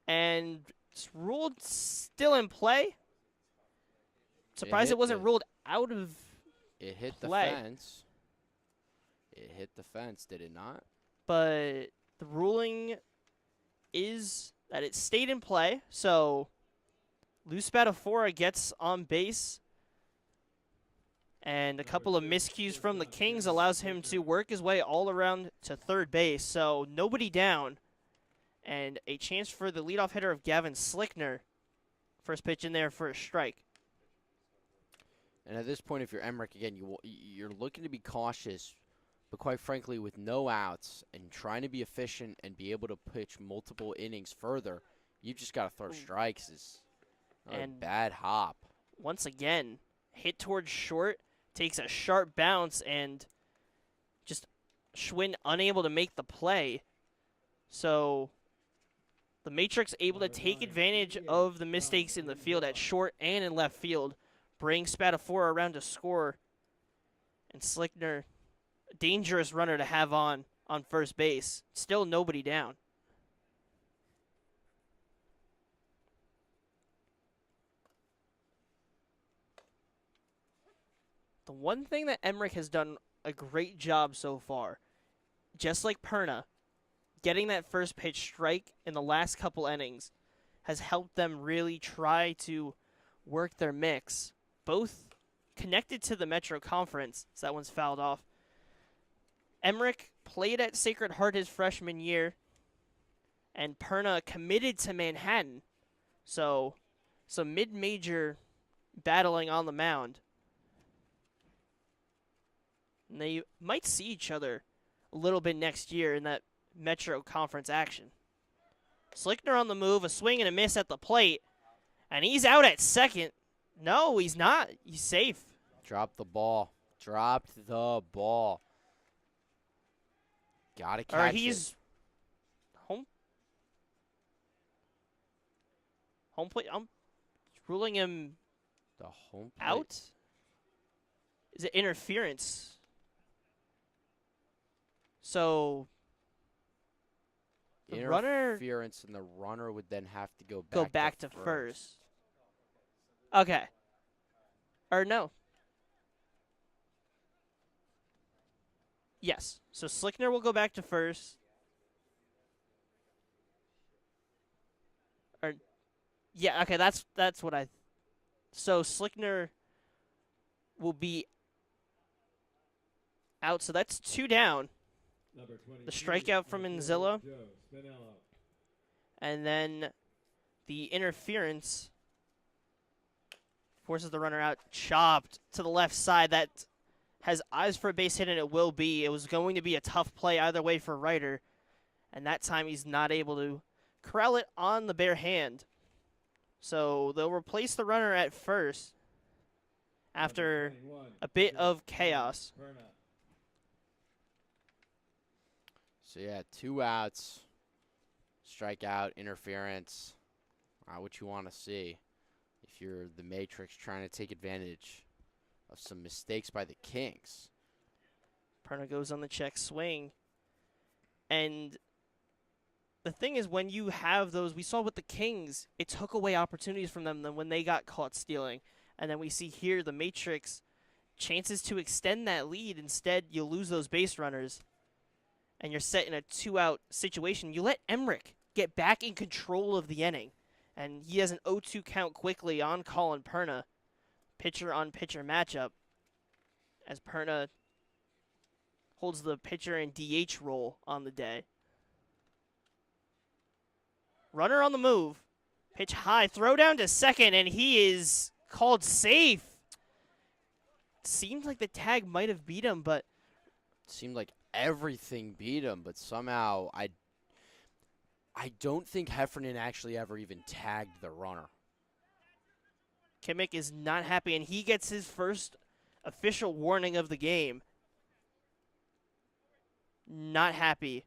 And it's ruled still in play. Surprised it wasn't ruled out of It hit play. the fence. It hit the fence, did it not? But the ruling is that it stayed in play. So Lou Spadafora gets on base. And a couple of miscues from the Kings allows him to work his way all around to third base. So nobody down. And a chance for the leadoff hitter of Gavin Slickner. First pitch in there for a strike. And at this point, if you're Emmerich, again, you're looking to be cautious, but quite frankly, with no outs and trying to be efficient and be able to pitch multiple innings further, you just got to throw strikes. Is a bad hop. Once again, hit towards short, takes a sharp bounce, and just Schwinn unable to make the play. So the Matrix able to take advantage of the mistakes in the field at short and in left field. Bring Spadafora around to score. And Slickner, a dangerous runner to have on first base. Still nobody down. The one thing that Emmerich has done a great job so far, just like Perna, getting that first pitch strike in the last couple innings has helped them really try to work their mix. Both connected to the Metro Conference, so that one's fouled off. Emmerich played at Sacred Heart his freshman year, and Perna committed to Manhattan. So some mid-major battling on the mound. And they might see each other a little bit next year in that Metro Conference action. Slickner on the move, a swing and a miss at the plate, and he's out at second. No, he's not. He's safe. Dropped the ball. Dropped the ball. Gotta catch Or it. he's home plate. I'm ruling him The home plate. out. Is it interference? So the runner Interference, and the runner would then have to go back to first. Okay. Or no. Yes. So Slickner will go back to first. Or yeah, okay, that's what I. So Slickner will be out. So that's two down. The strikeout from Inzilla. And then the interference forces the runner out, chopped to the left side. That has eyes for a base hit, and it will be. It was going to be a tough play either way for Ryder, and that time he's not able to corral it on the bare hand. So they'll replace the runner at first after a bit of chaos. So, yeah, 2 outs, strikeout, interference, what you want to see if you're the Matrix trying to take advantage of some mistakes by the Kings. Perna goes on the check swing. And the thing is, when you have those, we saw with the Kings, it took away opportunities from them when they got caught stealing. And then we see here the Matrix, chances to extend that lead. Instead, you lose those base runners, and you're set in a 2-out situation. You let Emmerich get back in control of the inning, and he has an 0-2 count quickly on Colin Perna. pitcher-on-pitcher matchup as Perna holds the pitcher and DH role on the day. Runner on the move. Pitch high, throw down to second, and he is called safe. Seemed like the tag might have beat him, but Seemed like everything beat him, but somehow I don't think Heffernan actually ever even tagged the runner. Kimmich is not happy, and he gets his first official warning of the game. Not happy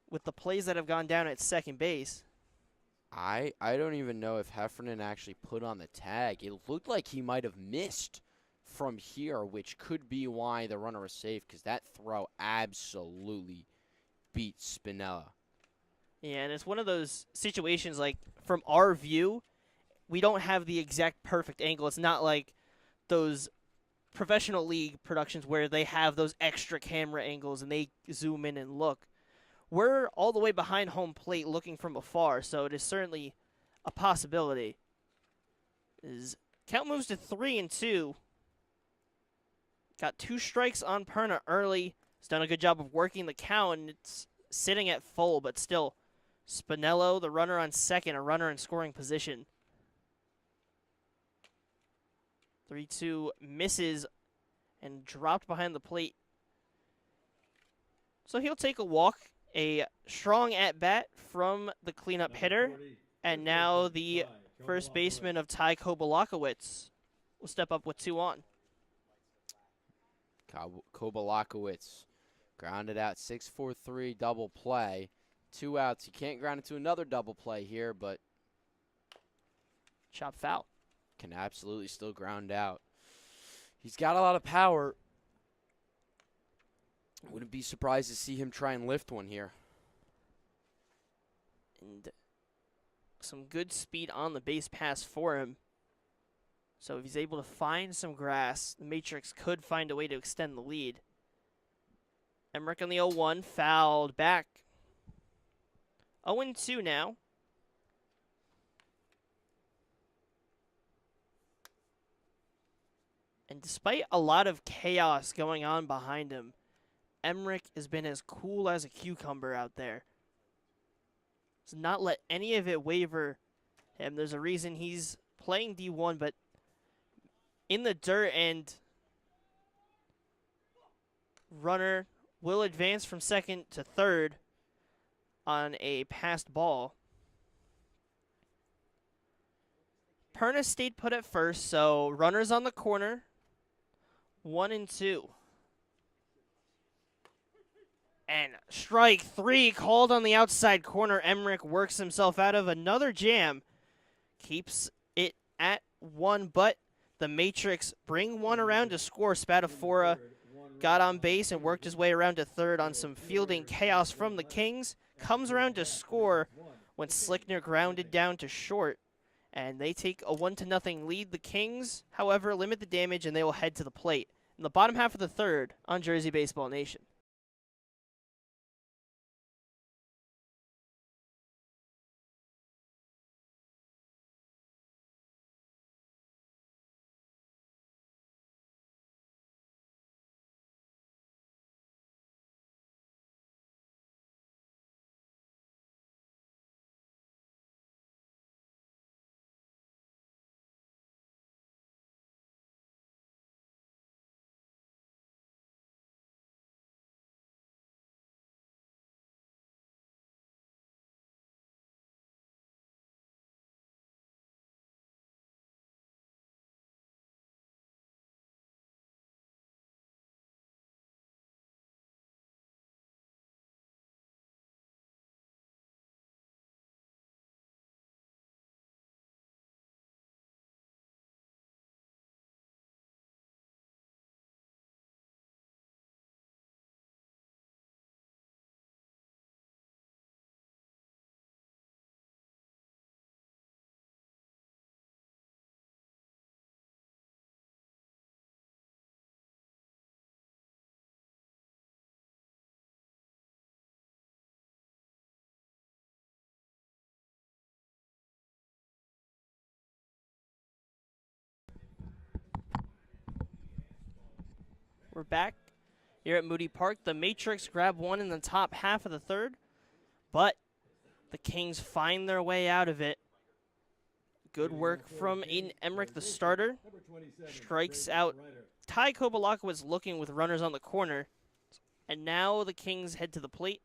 with the plays that have gone down at second base. I don't even know if Heffernan actually put on the tag. It looked like he might have missed from here, which could be why the runner was safe, because that throw absolutely beat Spinella. Yeah, and it's one of those situations, like, from our view, we don't have the exact perfect angle. It's not like those professional league productions where they have those extra camera angles and they zoom in and look. We're all the way behind home plate looking from afar, so it is certainly a possibility. Count moves to 3-2. Got 2 strikes on Perna early. He's done a good job of working the count, and it's sitting at full, but still. Spinello, the runner on second, a runner in scoring position. 3-2 misses and dropped behind the plate. So he'll take a walk. A strong at-bat from the cleanup hitter. And now the first baseman of Ty Kobalakowicz will step up with 2 on. Kobalakowicz grounded out 6-4-3 double play. 2 outs. You can't ground into another double play here, but Chop foul. can absolutely still ground out. He's got a lot of power. Wouldn't be surprised to see him try and lift one here. And some good speed on the base pass for him. So if he's able to find some grass, the Matrix could find a way to extend the lead. Emmerich on the 0-1, fouled back. 0-2 now. And despite a lot of chaos going on behind him, Emmerich has been as cool as a cucumber out there. Does not let any of it waver him. There's a reason he's playing D1, but in the dirt, and runner will advance from second to third on a passed ball. Perna stayed put at first, so runners on the corner. 1-2. And strike 3 called on the outside corner. Emmerich works himself out of another jam. Keeps it at 1, but the Matrix bring one around to score. Spadafora got on base and worked his way around to third on some fielding chaos from the Kings. Comes around to score when Slickner grounded down to short. And they take a 1-0 lead. The Kings, however, limit the damage, and they will head to the plate in the bottom half of the third on Jersey Baseball Nation. We're back here at Moody Park. The Matrix grab one in the top half of the third, but the Kings find their way out of it. Good work from Aiden Emmerich, the starter. Strikes out Ty Kobalakowicz looking with runners on the corner. And now the Kings head to the plate.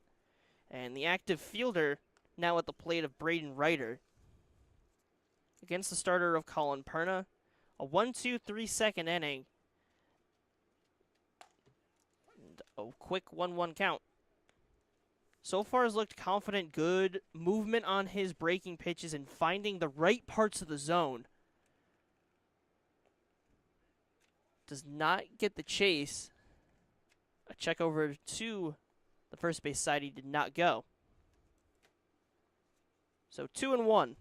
And the active fielder now at the plate of Braden Ryder. Against the starter of Colin Perna. A 1-2-3 second inning. And a quick 1-1 count. So far has looked confident, good movement on his breaking pitches and finding the right parts of the zone. Does not get the chase. A check over to the first base side, he did not go. So 2-1.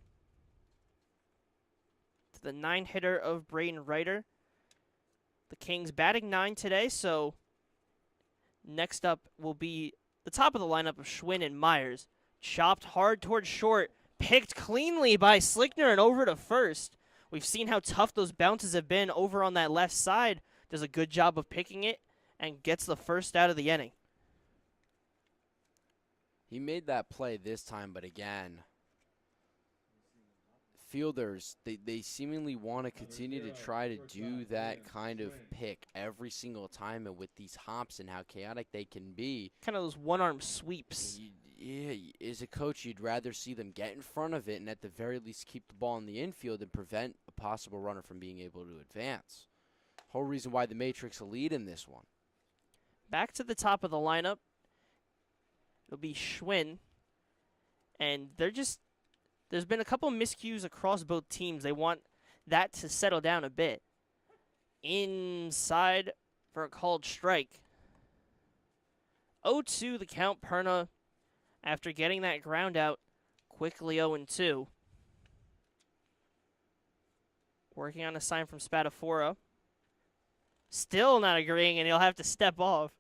To the 9-hitter of Braden Ryder. The Kings batting 9 today, so next up will be the top of the lineup of Schwinn and Myers. Chopped hard towards short. Picked cleanly by Slickner and over to first. We've seen how tough those bounces have been over on that left side. Does a good job of picking it and gets the first out of the inning. He made that play this time, but again, fielders, they seemingly want to continue to try to do that kind of pick every single time, and with these hops and how chaotic they can be. Kind of those one-arm sweeps. Yeah, as a coach, you'd rather see them get in front of it and at the very least keep the ball in the infield and prevent a possible runner from being able to advance. Whole reason why the Matrix will lead in this one. Back to the top of the lineup. It'll be Schwinn. And there's been a couple miscues across both teams. They want that to settle down a bit. Inside for a called strike. 0-2 the count. Perna, after getting that ground out, quickly 0-2. Working on a sign from Spadafora. Still not agreeing, and he'll have to step off.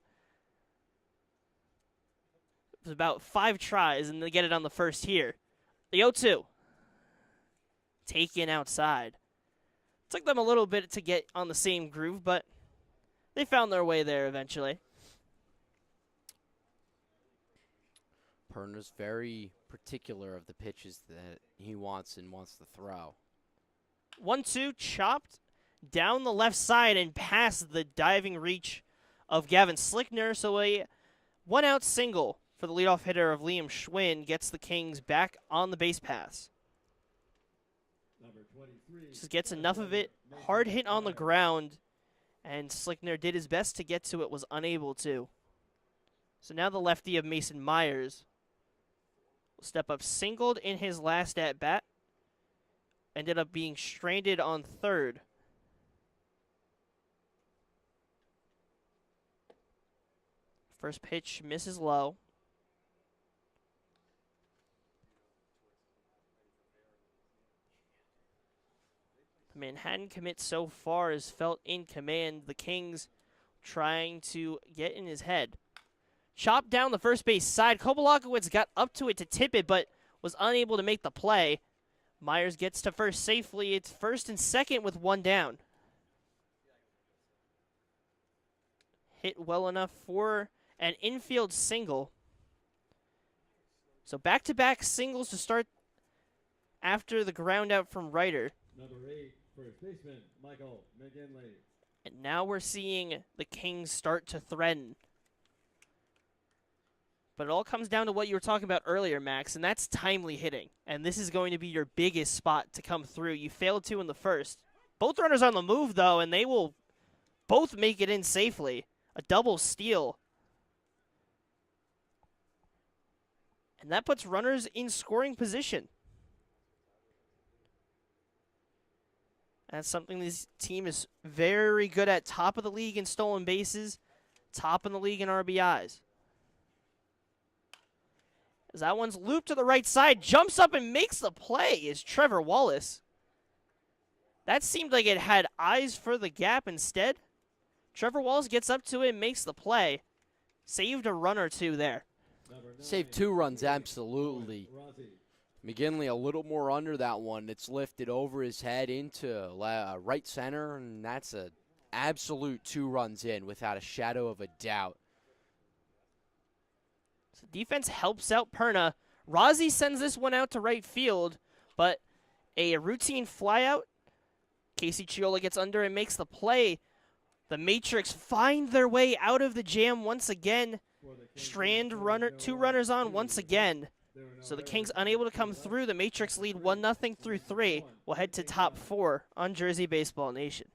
It was about 5 tries, and they get it on the first here. The 0-2. Taken outside. Took them a little bit to get on the same groove, but they found their way there eventually. Perna's very particular of the pitches that he wants to throw. 1-2, chopped down the left side and past the diving reach of Gavin Slickner. So a 1-out single for the leadoff hitter of Liam Schwinn gets the Kings back on the base paths. Just gets enough of it. Hard hit on the ground, and Slickner did his best to get to it, was unable to. So now the lefty of Mason Myers will step up, singled in his last at-bat. Ended up being stranded on third. First pitch misses low. The Manhattan commit so far has felt in command. The Kings trying to get in his head. Chopped down the first base side. Kobalakowicz got up to it to tip it, but was unable to make the play. Myers gets to first safely. It's first and second with 1 down. Hit well enough for an infield single. So back-to-back singles to start after the ground out from Ryder. Number 8, first baseman, Michael McGinley. And now we're seeing the Kings start to threaten. But it all comes down to what you were talking about earlier, Max, and that's timely hitting. And this is going to be your biggest spot to come through. You failed to in the first. Both runners on the move, though, and they will both make it in safely. A double steal. And that puts runners in scoring position. That's something this team is very good at. Top of the league in stolen bases. Top in the league in RBIs. As that one's looped to the right side. Jumps up and makes the play is Trevor Wallace. That seemed like it had eyes for the gap instead. Trevor Wallace gets up to it and makes the play. Saved a run or two there. Saved 2 runs, absolutely. McGinley a little more under that one. It's lifted over his head into right center, and that's a absolute 2 runs in without a shadow of a doubt. So defense helps out Perna. Rozzi sends this one out to right field, but a routine flyout. Casey Chiola gets under and makes the play. The Matrix find their way out of the jam once again. Strand runner, 2 runners on once again. So the Kings unable to come through. The Matrix lead 1-0 through 3. We'll head to top 4 on Jersey Baseball Nation.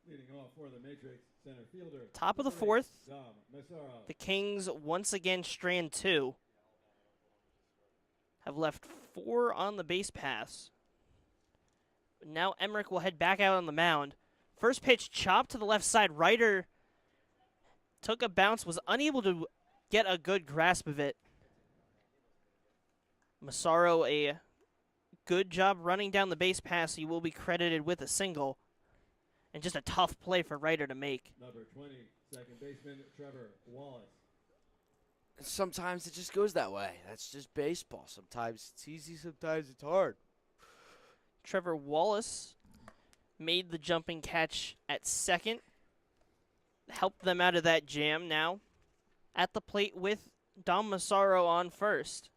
Leading off for the Matrix, center fielder. Top of the number 4th. 8, Dom Massaro. The Kings once again strand 2. Have left 4 on the base pass. Now Emmerich will head back out on the mound. First pitch chopped to the left side. Ryder took a bounce, was unable to get a good grasp of it. Massaro, a good job running down the base pass. He will be credited with a single. And just a tough play for Ryder to make. Number 20, second baseman Trevor Wallace. Sometimes it just goes that way. That's just baseball. Sometimes it's easy, sometimes it's hard. Trevor Wallace made the jumping catch at second. Helped them out of that jam now. At the plate with Dom Massaro on first.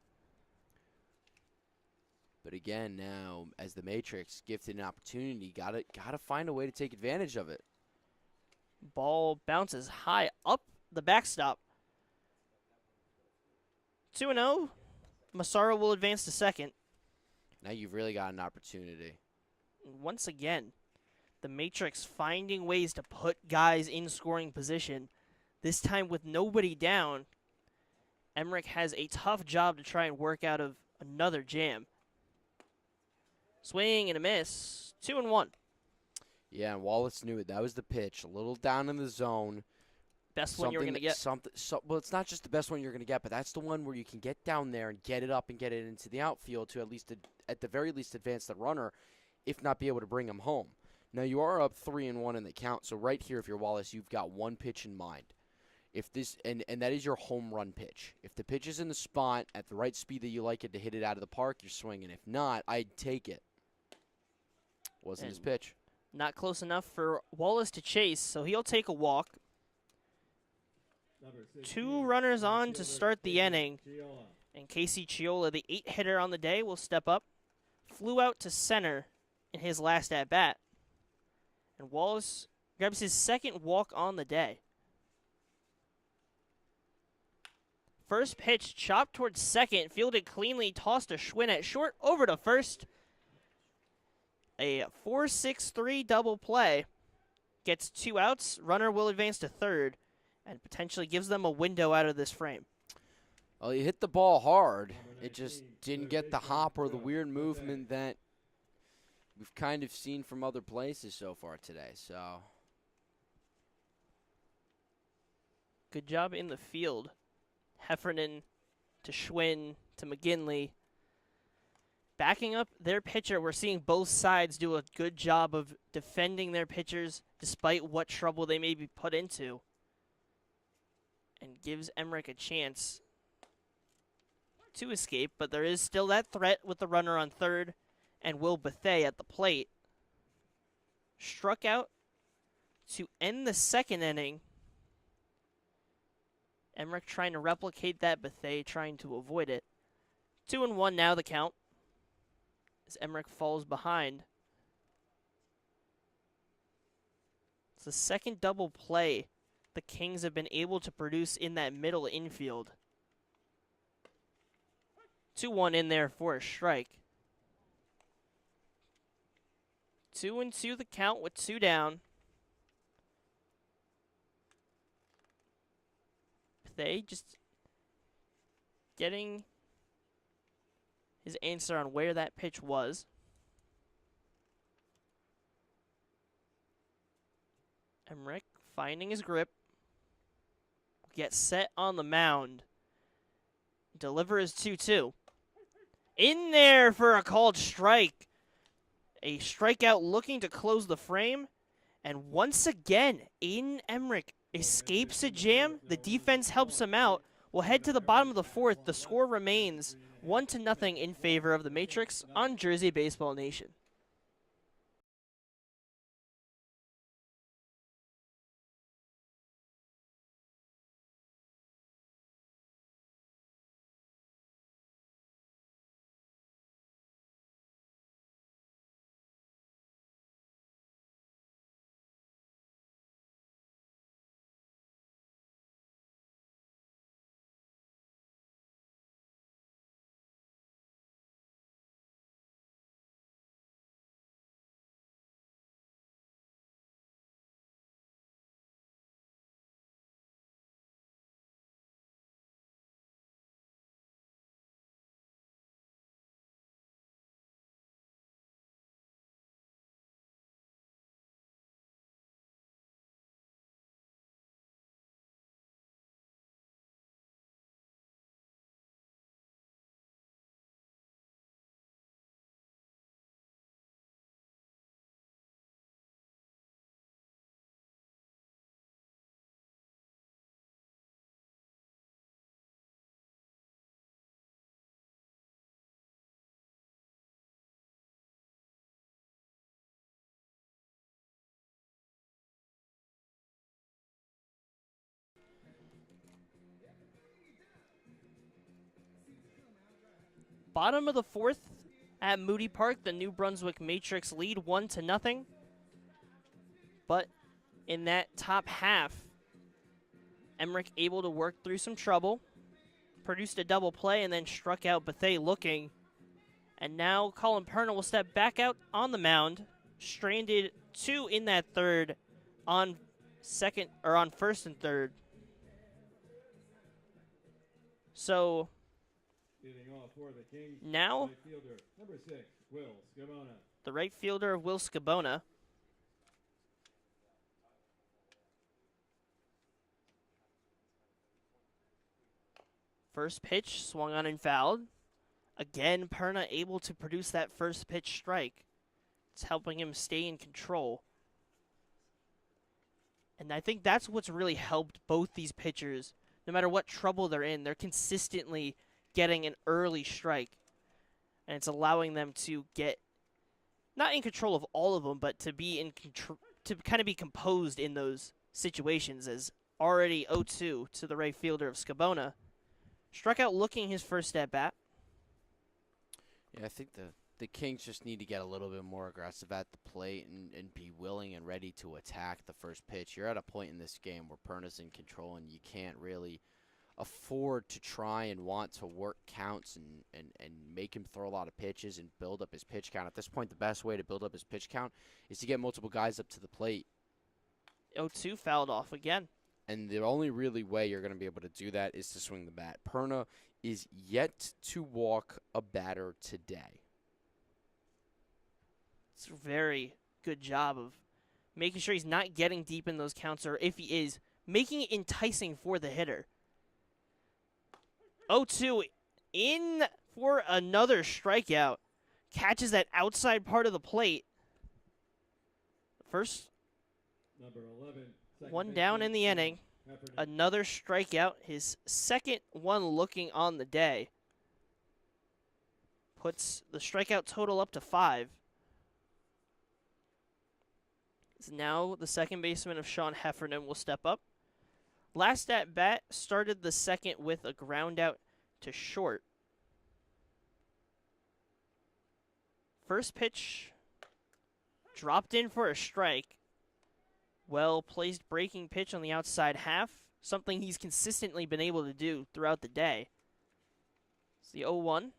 But again, now as the Matrix gifted an opportunity, gotta find a way to take advantage of it. Ball bounces high up the backstop. 2-0. Massaro will advance to second. Now you've really got an opportunity. Once again, the Matrix finding ways to put guys in scoring position. This time with nobody down, Emmerich has a tough job to try and work out of another jam. Swing and a miss. 2-1. Yeah, and Wallace knew it. That was the pitch. A little down in the zone. Best one you were going to get. Well, it's not just the best one you're going to get, but that's the one where you can get down there and get it up and get it into the outfield to at the very least advance the runner, if not be able to bring him home. Now, you are up 3-1 in the count, so right here, if you're Wallace, you've got one pitch in mind. If this and that is your home run pitch. If the pitch is in the spot at the right speed that you like it to hit it out of the park, you're swinging. If not, I'd take it. Wasn't his pitch. Not close enough for Wallace to chase, so he'll take a walk. 2 runners on to start the inning. And Casey Chiola, the 8-hitter on the day, will step up. Flew out to center in his last at-bat. And Wallace grabs his second walk on the day. First pitch chopped towards second, fielded cleanly, tossed to Schwinn at short, over to first. A 4-6-3 double play. Gets 2 outs, runner will advance to third, and potentially gives them a window out of this frame. Well, he hit the ball hard. it just didn't get the hop or the weird movement that we've kind of seen from other places so far today. So Good job in the field. Heffernan to Schwinn to McGinley. Backing up their pitcher, we're seeing both sides do a good job of defending their pitchers despite what trouble they may be put into. And gives Emmerich a chance to escape, but there is still that threat with the runner on third and Will Bethea at the plate. Struck out to end the second inning. Emmerich trying to replicate that, Bethea trying to avoid it. 2-1 now the count as Emmerich falls behind. It's the second double play the Kings have been able to produce in that middle infield. 2-1 in there for a strike. 2-2 the count with 2 down. They just getting his answer on where that pitch was. Emmerich finding his grip. Gets set on the mound. Deliver is 2-2. In there for a called strike. A strikeout looking to close the frame. And once again, Aiden Emmerich escapes a jam. The defense helps him out. We'll head to the bottom of the fourth. The score remains 1-0 in favor of the Matrix on Jersey Baseball Nation. Bottom of the fourth at Moody Park, the New Brunswick Matrix lead 1-0. But in that top half, Emmerich able to work through some trouble, produced a double play, and then struck out Bethea looking. And now Colin Perna will step back out on the mound, stranded 2 in that third on first and third. So now, the right fielder of Will Scabona. First pitch swung on and fouled. Again, Perna able to produce that first pitch strike. It's helping him stay in control. And I think that's what's really helped both these pitchers. No matter what trouble they're in, they're consistently getting an early strike. And it's allowing them to get, not in control of all of them, but to be in control, to kind of be composed in those situations. As already 0-2 to the right fielder of Scabona. Struck out looking his first at bat. Yeah, I think the Kings just need to get a little bit more aggressive at the plate and be willing and ready to attack the first pitch. You're at a point in this game where Perna's in control and you can't really afford to try and want to work counts and make him throw a lot of pitches and build up his pitch count. At this point, the best way to build up his pitch count is to get multiple guys up to the plate. 0-2 fouled off again. And the only really way you're going to be able to do that is to swing the bat. Perna is yet to walk a batter today. It's a very good job of making sure he's not getting deep in those counts, or if he is, making it enticing for the hitter. 0-2 in for another strikeout. Catches that outside part of the plate. First Number 11. one down in the inning. Another strikeout. His second one looking on the day. Puts the strikeout total up to 5. So now the second baseman of Sean Heffernan will step up. Last at bat started the second with a ground out to short. First pitch dropped in for a strike. Well-placed breaking pitch on the outside half, something he's consistently been able to do throughout the day. It's the 0-1.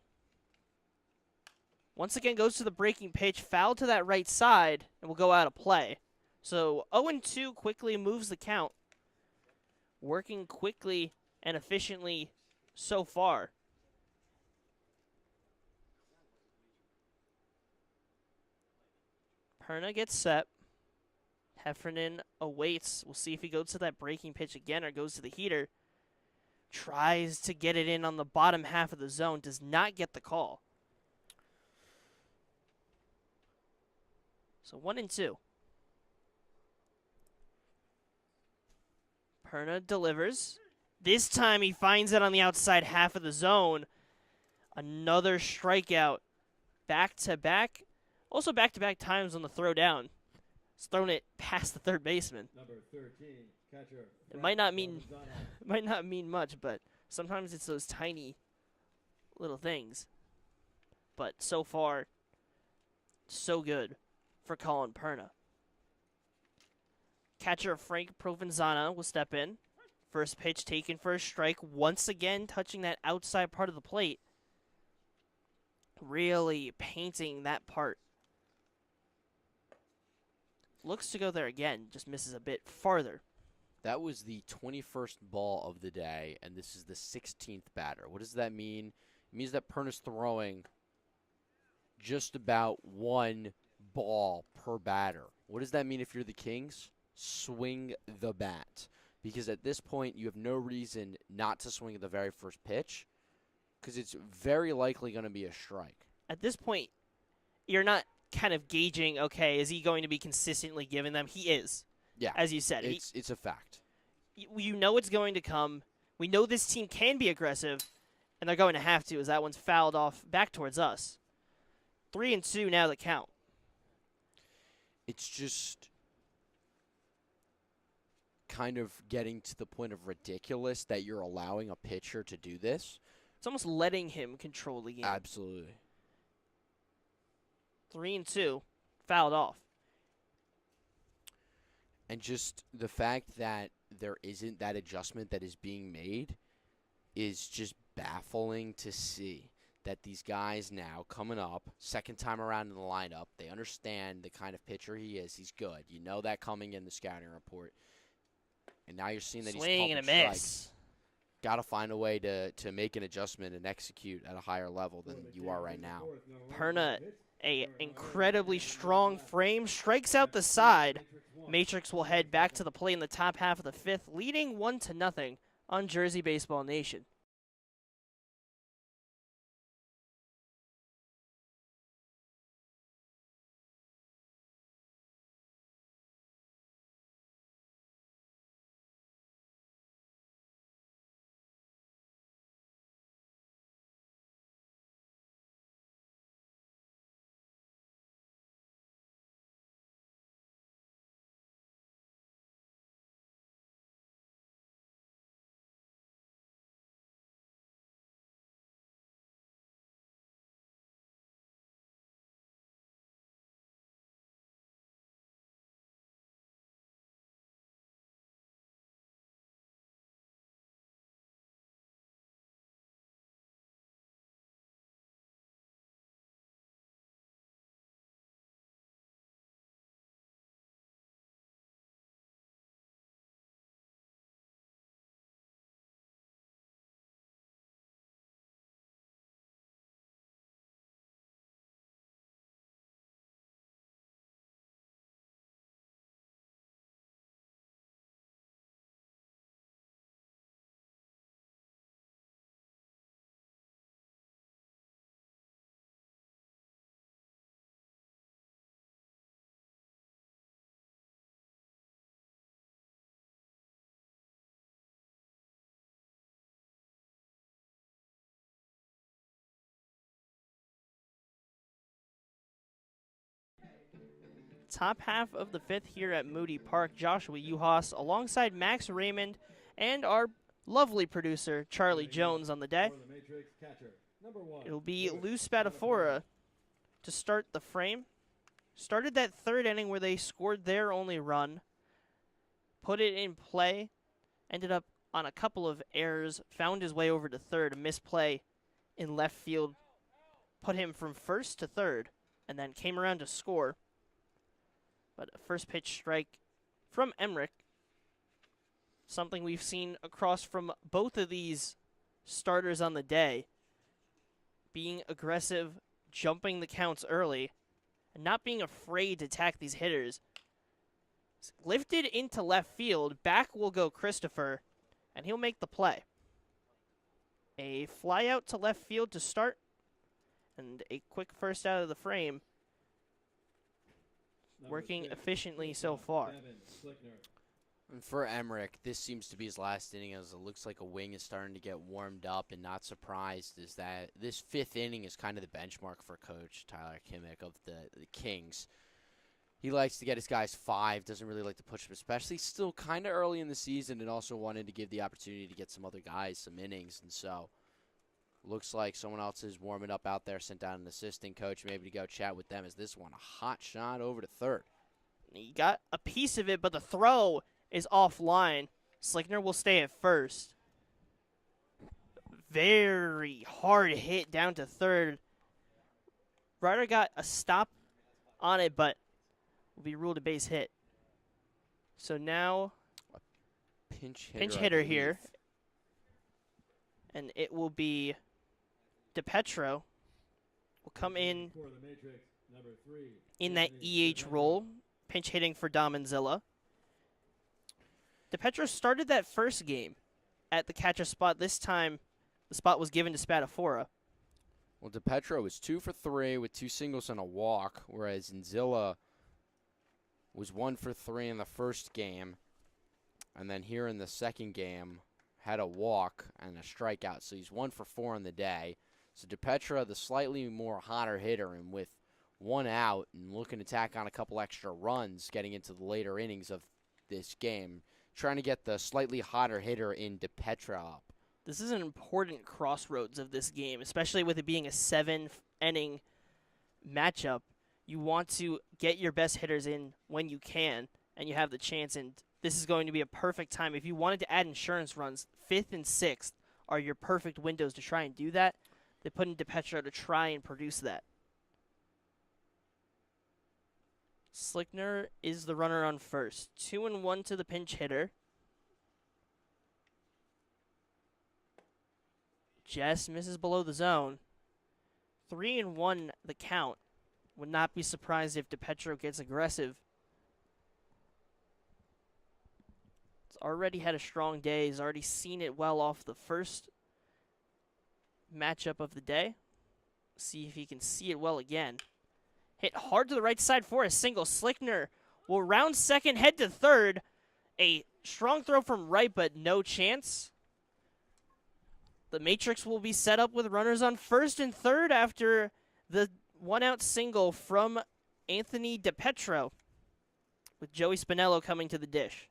Once again goes to the breaking pitch, foul to that right side, and will go out of play. So 0-2 quickly moves the count. Working quickly and efficiently so far. Perna gets set. Heffernan awaits. We'll see if he goes to that breaking pitch again or goes to the heater. Tries to get it in on the bottom half of the zone. Does not get the call. So 1-2. Perna delivers. This time he finds it on the outside half of the zone. Another strikeout. Back-to-back. Also back-to-back times on the throw down. He's thrown it past the third baseman. Number 13, catcher. It might not mean much, but sometimes it's those tiny little things. But so far, so good for Colin Perna. Catcher Frank Provenzano will step in. First pitch taken for a strike. Once again, touching that outside part of the plate. Really painting that part. Looks to go there again. Just misses a bit farther. That was the 21st ball of the day, and this is the 16th batter. What does that mean? It means that Perna's throwing just about one ball per batter. What does that mean if you're the Kings? Swing the bat. Because at this point, you have no reason not to swing at the very first pitch, because it's very likely going to be a strike. At this point, you're not kind of gauging, okay, is he going to be consistently giving them? He is. Yeah. As you said. It's a fact. You know it's going to come. We know this team can be aggressive, and they're going to have to, as that one's fouled off back towards us. 3-2 now the count. It's just kind of getting to the point of ridiculous that you're allowing a pitcher to do this. It's almost letting him control the game. Absolutely. 3-2, fouled off. And just the fact that there isn't that adjustment that is being made is just baffling to see. That these guys now coming up, second time around in the lineup, they understand the kind of pitcher he is. He's good. You know that coming in the scouting report. And now you're seeing that Swing he's and a pumping miss. strikes. Got to find a way to make an adjustment and execute at a higher level than you are right now. Perna, a incredibly strong frame, strikes out the side. Matrix will head back to the plate in the top half of the fifth, leading 1-0 on Jersey Baseball Nation. Top half of the 5th here at Moody Park. Joshua Yuhas alongside Max Raymond and our lovely producer Charlie Jones on the day. For the Matrix catcher, number 1. It'll be Lou Spadafora to start the frame. Started that 3rd inning where they scored their only run, put it in play, ended up on a couple of errors, found his way over to 3rd, a misplay in left field, put him from 1st to 3rd, and then came around to score. But a first pitch strike from Emmerich, something we've seen across from both of these starters on the day, being aggressive, jumping the counts early, and not being afraid to attack these hitters. Lifted into left field, back will go Christopher, and he'll make the play. A fly out to left field to start, and a quick first out of the frame, working efficiently so far. And for Emmerich, this seems to be his last inning, as it looks like a wing is starting to get warmed up, and not surprised is that this 5th inning is kind of the benchmark for Coach Tyler Kimmich of the Kings. He likes to get his guys 5, doesn't really like to push them, especially still kind of early in the season, and also wanted to give the opportunity to get some other guys some innings. And so looks like someone else is warming up out there, sent down an assistant coach maybe to go chat with them, as this one a hot shot over to 3rd. He got a piece of it, but the throw is offline. Slickner will stay at 1st. Very hard hit down to 3rd. Ryder got a stop on it, but will be ruled a base hit. So now Pinch hitter here. And it will be DePetro will come in For the Matrix, number 3. in that EH role, pinch hitting for Domanzilla. DePetro started that first game at the catcher spot. This time, the spot was given to Spadafora. Well, DePetro was 2 for 3 with 2 singles and a walk, whereas Nzilla was 1 for 3 in the first game. And then here in the second game, had a walk and a strikeout. So he's 1 for 4 on the day. So DePetro, the slightly more hotter hitter, and with 1 out and looking to tack on a couple extra runs getting into the later innings of this game, trying to get the slightly hotter hitter in DePetro up. This is an important crossroads of this game, especially with it being a 7-inning matchup. You want to get your best hitters in when you can, and you have the chance, and this is going to be a perfect time. If you wanted to add insurance runs, 5th and 6th are your perfect windows to try and do that. They put in DePetro to try and produce that. Slickner is the runner on first. 2-1 to the pinch hitter. Just misses below the zone. 3-1 the count. Would not be surprised if DePetro gets aggressive. He's already had a strong day. He's already seen it well off the first matchup of the day. See if he can see it well again. Hit hard to the right side for a single. Slickner will round second, head to 3rd. A strong throw from right, but no chance. The Matrix will be set up with runners on 1st and 3rd after the 1-out single from Anthony DePetro, with Joey Spinello coming to the dish.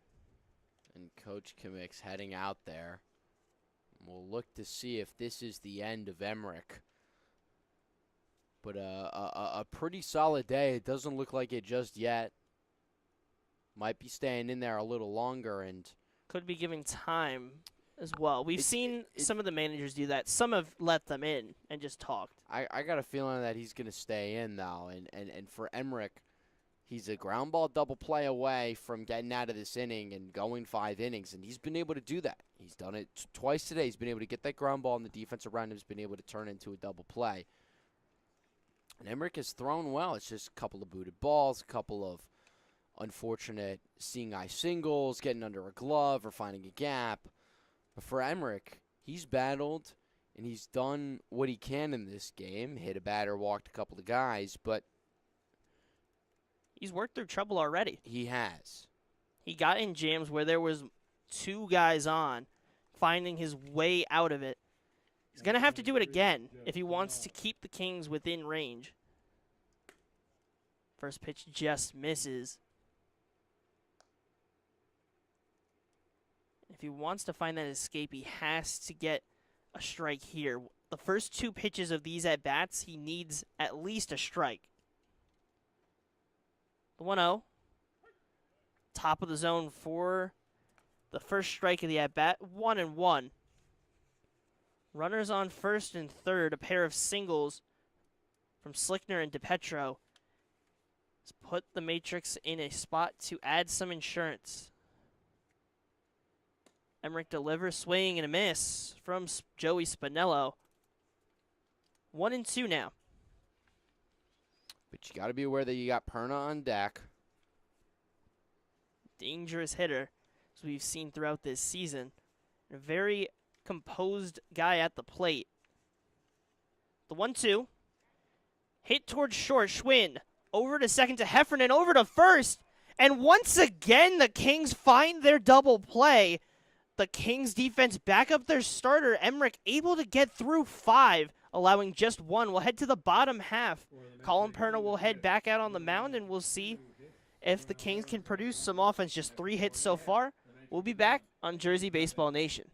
And Coach Kimmich's heading out there. We'll look to see if this is the end of Emmerich. But a pretty solid day. It doesn't look like it just yet. Might be staying in there a little longer, and could be giving time as well. We've seen some of the managers do that. Some have let them in and just talked. I got a feeling that he's going to stay in, though. And for Emmerich, he's a ground ball double play away from getting out of this inning and going 5 innings, and he's been able to do that. He's done it twice today. He's been able to get that ground ball, and the defense around him has been able to turn into a double play. And Emmerich has thrown well. It's just a couple of booted balls, a couple of unfortunate seeing eye singles, getting under a glove or finding a gap. But for Emmerich, he's battled, and he's done what he can in this game. Hit a batter, walked a couple of guys, but he's worked through trouble already. He has. He got in jams where there was 2 guys on, finding his way out of it. He's going to have to do it again if he wants to keep the Kings within range. First pitch just misses. If he wants to find that escape, he has to get a strike here. The first 2 pitches of these at-bats, he needs at least a strike. The 1-0. Top of the zone for the first strike of the at-bat. 1-1. Runners on first and third. A pair of singles from Slickner and DiPetro. Let's put the Matrix in a spot to add some insurance. Emmerich delivers, swing and a miss from Joey Spinello. 1-2 now. But you got to be aware that you got Perna on deck. Dangerous hitter, as we've seen throughout this season. A very composed guy at the plate. The 1-2. Hit towards short. Schwinn over to second to Heffernan, over to first. And once again, the Kings find their double play. The Kings defense back up their starter, Emmerich, able to get through 5, allowing just 1. We'll head to the bottom half. Colin Perna will head back out on the mound, and we'll see if the Kings can produce some offense. Just 3 hits so far. We'll be back on Jersey Baseball Nation.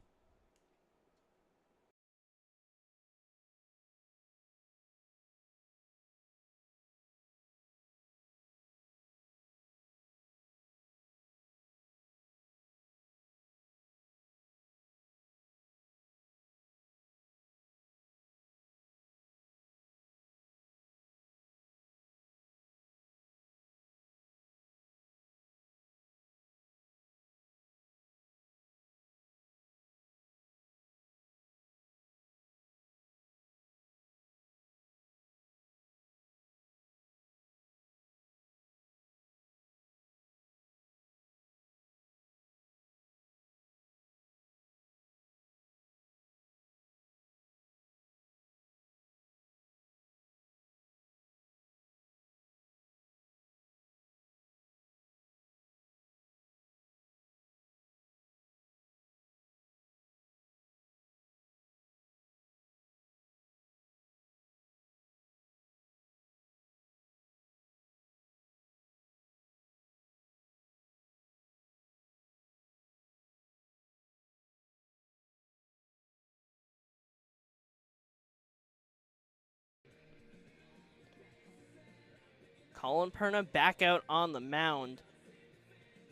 Colin Perna back out on the mound.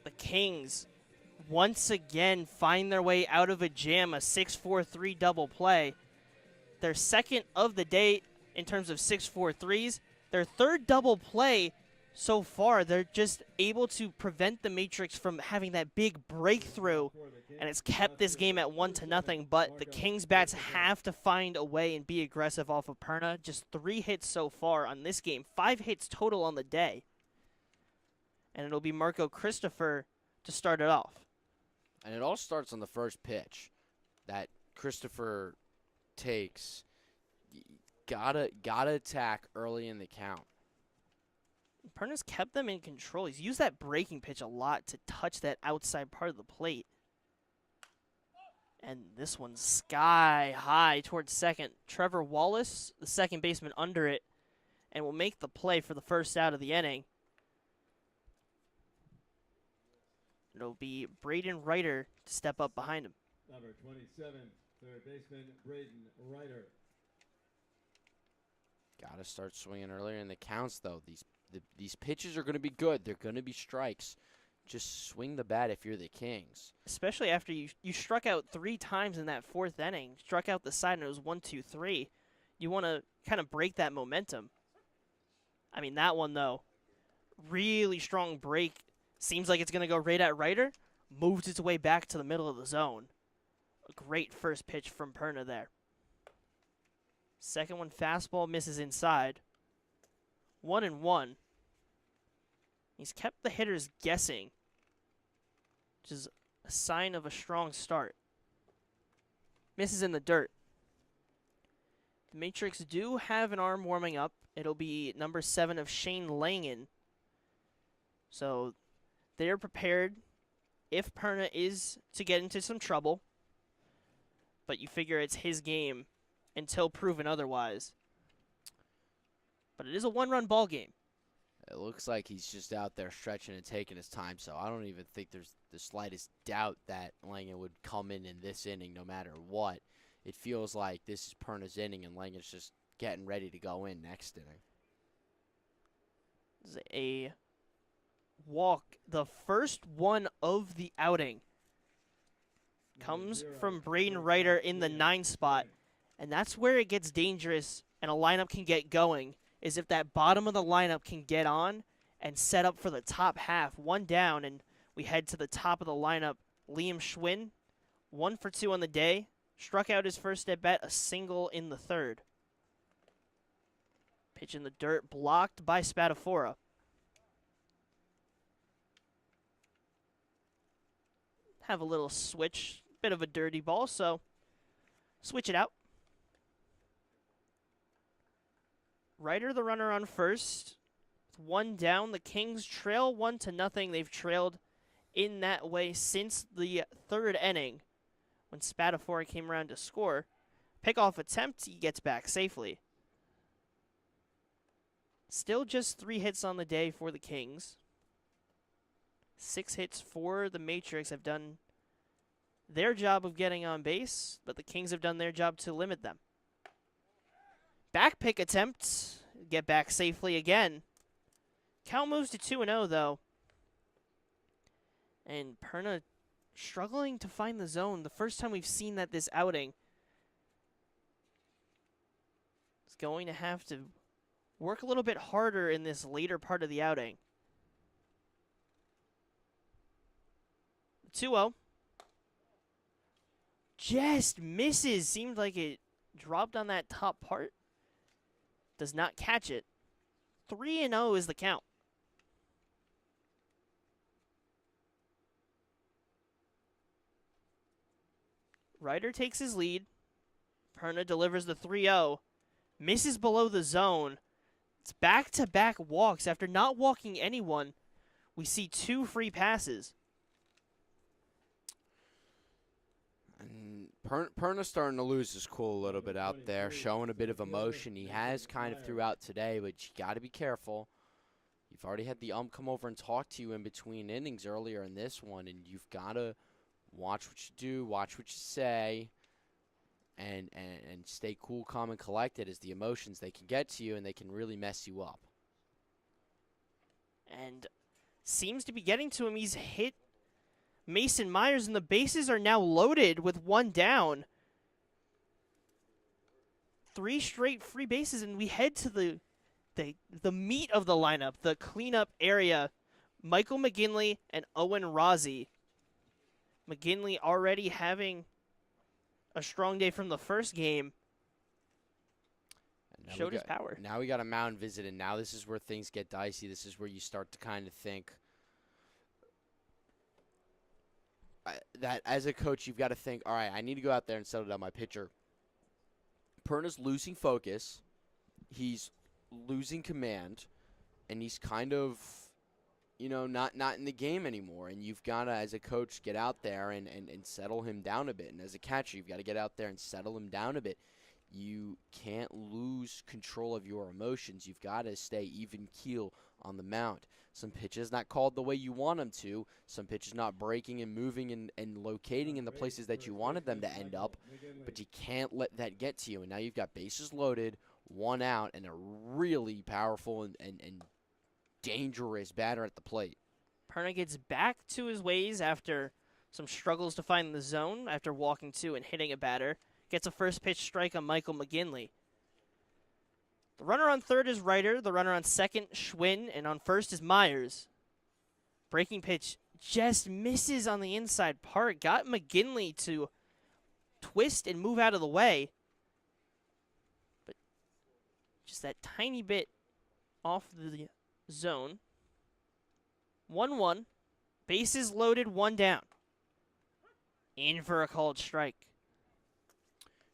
The Kings once again find their way out of a jam, a 6-4-3 double play. Their second of the day in terms of 6-4-3s. Their third double play so far. They're just able to prevent the Matrix from having that big breakthrough, and it's kept this game at 1-0. But the Kings bats have to find a way and be aggressive off of Perna. Just 3 hits so far on this game, 5 hits total on the day. And it'll be Marco Christopher to start it off. And it all starts on the first pitch that Christopher takes. Gotta attack early in the count. Perna's kept them in control. He's used that breaking pitch a lot to touch that outside part of the plate. And this one's sky high towards second. Trevor Wallace, the second baseman, under it, and will make the play for the first out of the inning. It'll be Braden Reiter to step up behind him. Number 27, third baseman, Braden Reiter. Gotta start swinging earlier in the counts, though. These pitches are going to be good. They're going to be strikes. Just swing the bat if you're the Kings. Especially after you struck out 3 times in that 4th inning. Struck out the side and it was 1-2-3. You want to kind of break that momentum. I mean, that one, though, really strong break. Seems like it's going to go right at Reiter. Moves its way back to the middle of the zone. A great first pitch from Perna there. Second one, fastball, misses inside. 1-1. He's kept the hitters guessing, which is a sign of a strong start. Misses in the dirt. The Matrix do have an arm warming up. It'll be number 7 of Shane Langen. So they're prepared if Perna is to get into some trouble. But you figure it's his game until proven otherwise. But it is a 1-run ball game. It looks like he's just out there stretching and taking his time, so I don't even think there's the slightest doubt that Langen would come in this inning no matter what. It feels like this is Perna's inning, and Langen's just getting ready to go in next inning. This is a walk. The first one of the outing comes from Braden Ryder in the 9 spot, and that's where it gets dangerous and a lineup can get going, is if that bottom of the lineup can get on and set up for the top half. 1 down, and we head to the top of the lineup. Liam Schwinn, 1 for 2 on the day, struck out his first at bat, a single in the 3rd. Pitch in the dirt, blocked by Spadafora. Have a little switch, bit of a dirty ball, so switch it out. Ryder, the runner on first. 1 down. The Kings trail 1-0. They've trailed in that way since the 3rd inning when Spadafora came around to score. Pickoff attempt, he gets back safely. Still just 3 hits on the day for the Kings. 6 hits for the Matrix have done their job of getting on base, but the Kings have done their job to limit them. Back pick attempt, get back safely again. Count moves to 2-0 though. And Perna struggling to find the zone. The first time we've seen that this outing. Is going to have to work a little bit harder in this later part of the outing. 2-0. Just misses. Seemed like it dropped on that top part. Does not catch it. 3-0 is the count. Ryder takes his lead. Perna delivers the 3-0. Misses below the zone. It's back-to-back walks. After not walking anyone, we see 2 free passes. And Perna's starting to lose his cool a little bit out there, showing a bit of emotion. He has kind of throughout today, but you got to be careful. You've already had the come over and talk to you in between innings earlier in this one, and you've got to watch what you do, watch what you say, and stay cool, calm, and collected, as the emotions, they can get to you and they can really mess you up. And seems to be getting to him. He's hit Mason Myers, and the bases are now loaded with 1 down. 3 straight free bases, and we head to the meat of the lineup, the cleanup area. Michael McGinley and Owen Rozzi. McGinley already having a strong day from the first game. Showed his power. Now we got a mound visit, and now this is where things get dicey. This is where you start to kind of think that as a coach, you've got to think, all right, I need to go out there and settle down my pitcher. Perna's losing focus. He's losing command, and he's kind of, not in the game anymore. And you've got to, as a coach, get out there and settle him down a bit. And as a catcher, you've got to get out there and settle him down a bit. You can't lose control of your emotions. You've got to stay even keel on the mound. Some pitches not called the way you want them to. Some pitches not breaking and moving and locating in the places that you wanted them to end up. But you can't let that get to you. And now you've got bases loaded, 1 out, and a really powerful and dangerous batter at the plate. Perna gets back to his ways after some struggles to find the zone after walking to and hitting a batter. Gets a first pitch strike on Michael McGinley. The runner on third is Ryder. The runner on second, Schwinn. And on first is Myers. Breaking pitch just misses on the inside part. Got McGinley to twist and move out of the way. But just that tiny bit off the zone. 1-1. Bases loaded, 1 down. In for a called strike.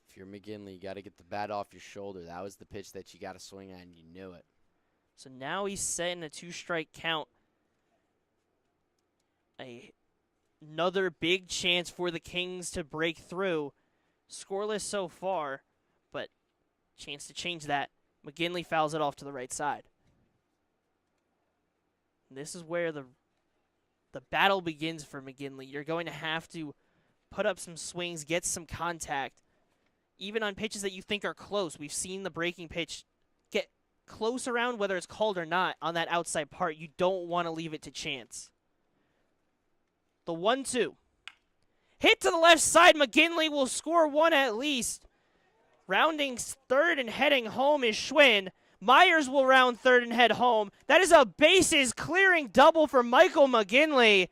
If you're McGinley, you got to get the bat off your shoulder. That was the pitch that you got to swing at, and you knew it. So now he's setting a 2-strike count. Another big chance for the Kings to break through. Scoreless so far, but chance to change that. McGinley fouls it off to the right side. This is where the battle begins for McGinley. You're going to have to put up some swings, get some contact, even on pitches that you think are close. We've seen the breaking pitch get close around, whether it's called or not, on that outside part. You don't want to leave it to chance. The 1-2. Hit to the left side. McGinley will score one at least. Rounding third and heading home is Schwinn. Myers will round third and head home. That is a bases clearing double for Michael McGinley.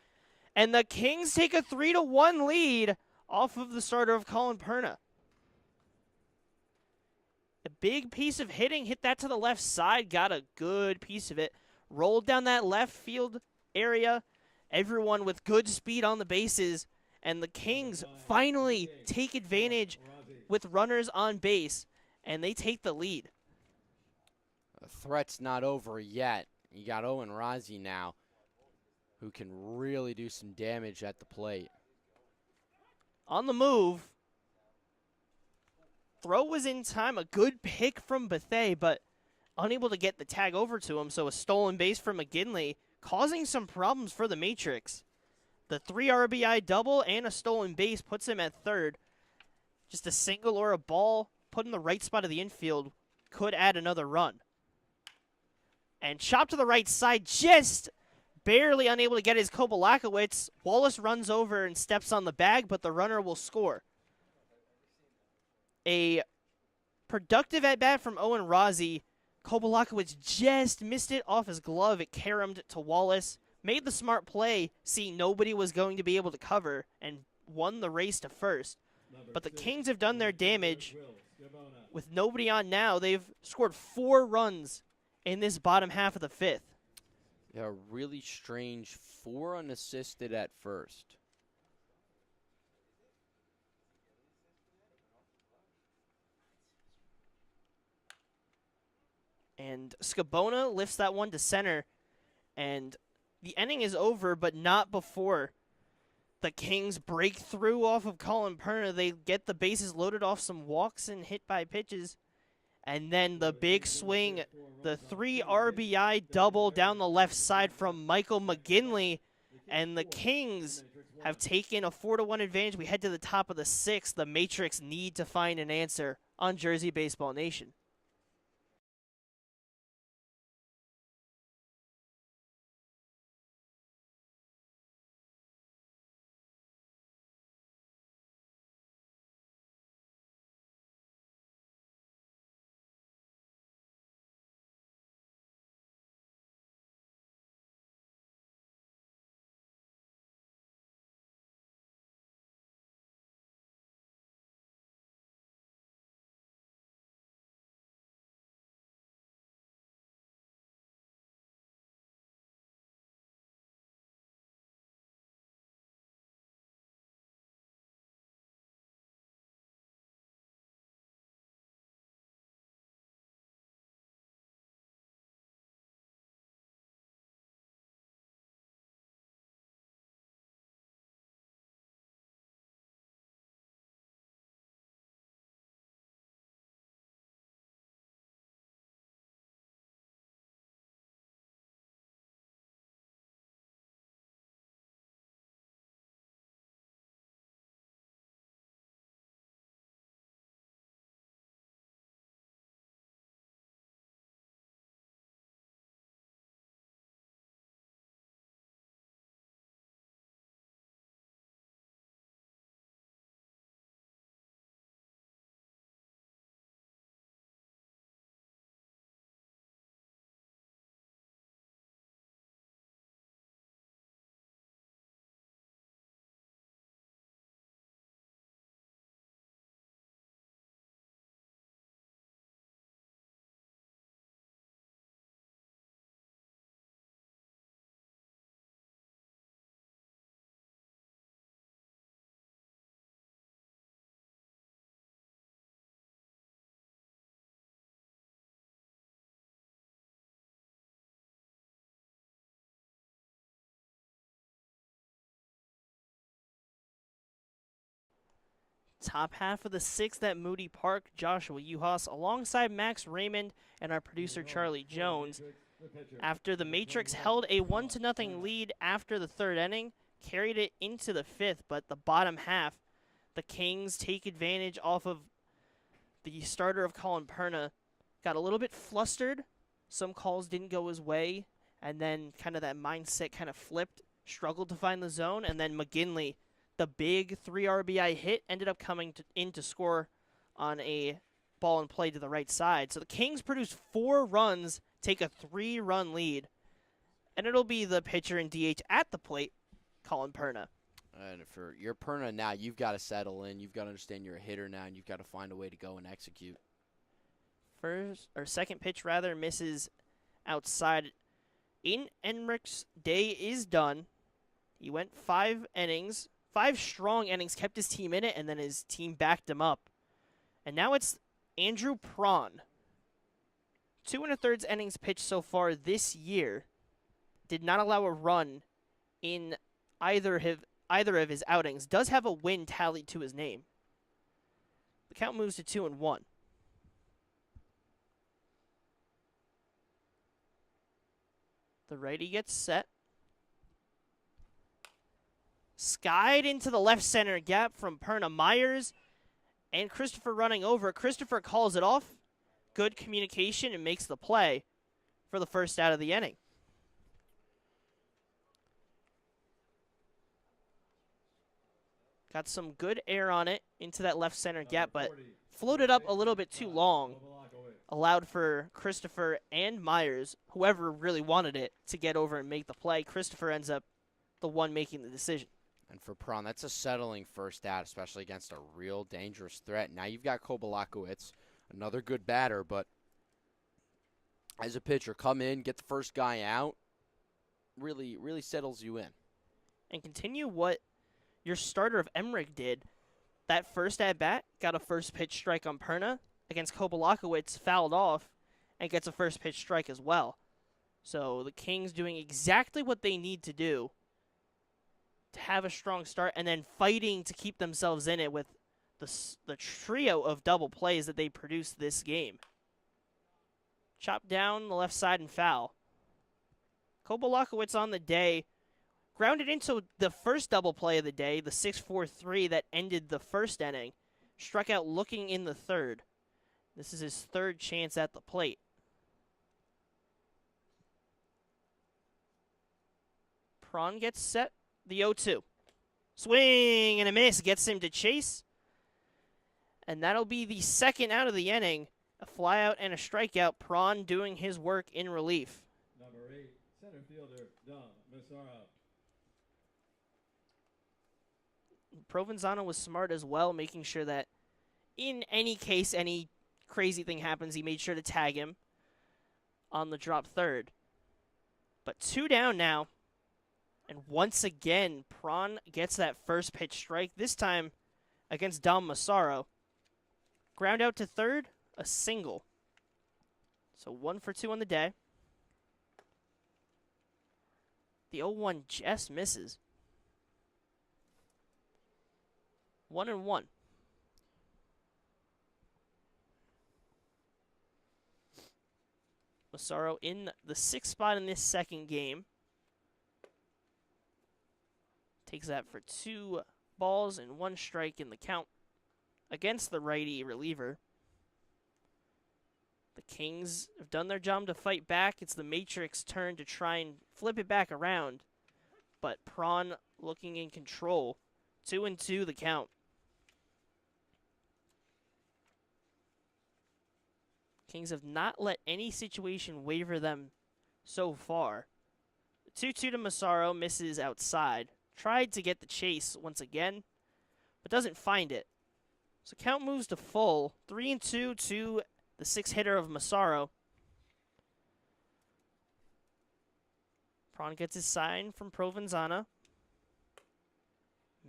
And the Kings take a 3-1 lead off of the starter of Colin Perna. A big piece of hitting, hit that to the left side, got a good piece of it. Rolled down that left field area. Everyone with good speed on the bases. And the Kings finally take advantage with runners on base. And they take the lead. The threat's not over yet. You got Owen Razi now, who can really do some damage at the plate. On the move. Throw was in time. A good pick from Bethea, but unable to get the tag over to him. So a stolen base from McGinley, causing some problems for the Matrix. The 3 RBI double and a stolen base puts him at third. Just a single or a ball put in the right spot of the infield could add another run. And chop to the right side, just barely unable to get his Kobalakowicz. Wallace runs over and steps on the bag, but the runner will score. A productive at-bat from Owen Razi. Kobalakowicz just missed it off his glove. It caromed to Wallace. Made the smart play, seeing nobody was going to be able to cover, and won the race to first. But the Kings have done their damage. With nobody on now, they've scored 4 runs in this bottom half of the 5th. Yeah, really strange 4 unassisted at first. And Scabona lifts that one to center. And the inning is over, but not before the Kings break through off of Colin Perna. They get the bases loaded off some walks and hit by pitches. And then the big swing, the 3 RBI double down the left side from Michael McGinley. And the Kings have taken a 4-1 advantage. We head to the top of the 6th. The Matrix need to find an answer on Jersey Baseball Nation. Top half of the 6th at Moody Park, Joshua Yuhas alongside Max Raymond and our producer Charlie Jones. The pitcher. After the Matrix held a 1-0 lead after the third inning, carried it into the fifth, but the bottom half, the Kings take advantage off of the starter of Colin Perna. Got a little bit flustered. Some calls didn't go his way, and then kind of that mindset kind of flipped, struggled to find the zone, and then McGinley, the big 3 RBI hit, ended up coming in to score on a ball in play to the right side. So the Kings produce 4 runs, take a 3-run lead, and it'll be the pitcher and DH at the plate, Colin Perna. And for your Perna now, you've got to settle in. You've got to understand you're a hitter now, and you've got to find a way to go and execute. Second pitch rather misses outside. Aiden Enrich's day is done. He went 5 innings, 5 strong innings, kept his team in it, and then his team backed him up. And now it's Andrew Prawn. 2 1/3 innings pitched so far this year. Did not allow a run in either of his outings. Does have a win tallied to his name. The count moves to 2-1. The righty gets set. Skied into the left center gap from Perna Myers. And Christopher running over. Christopher calls it off. Good communication and makes the play for the first out of the inning. Got some good air on it into that left center gap, but floated up a little bit too long. Allowed for Christopher and Myers, whoever really wanted it, to get over and make the play. Christopher ends up the one making the decision. And for Prawn, that's a settling first out, especially against a real dangerous threat. Now you've got Kobalakowicz, another good batter, but as a pitcher, come in, get the first guy out, really settles you in. And continue what your starter of Emmerich did. That first at-bat got a first pitch strike on Perna. Against Kobalakowicz, fouled off, and gets a first pitch strike as well. So the Kings doing exactly what they need to do to have a strong start, and then fighting to keep themselves in it with the trio of double plays that they produced this game. Chopped down the left side and foul. Kobalakowicz on the day grounded into the first double play of the day, the 6-4-3 that ended the first inning. Struck out looking in the third. This is his third chance at the plate. Prawn gets set. The 0-2. Swing and a miss gets him to chase. And that'll be the second out of the inning. A flyout and a strikeout. Prawn doing his work in relief. Number 8, center fielder, Dom Massaro. Provenzano was smart as well, making sure that in any case, any crazy thing happens, he made sure to tag him on the drop third. But 2 down now. And once again, Prawn gets that first pitch strike, this time against Dom Massaro. Ground out to third, a single. So 1 for 2 on the day. The 0-1 just misses. 1-1. Massaro in the 6th spot in this second game. Takes that for 2 balls and 1 strike in the count against the righty reliever. The Kings have done their job to fight back. It's the Matrix turn to try and flip it back around. But Prawn looking in control. 2-2 the count. Kings have not let any situation waver them so far. 2-2 to Massaro, misses outside. Tried to get the chase once again, but doesn't find it. So count moves to full. 3-2 to the 6th hitter of Massaro. Prawn gets his sign from Provenzano.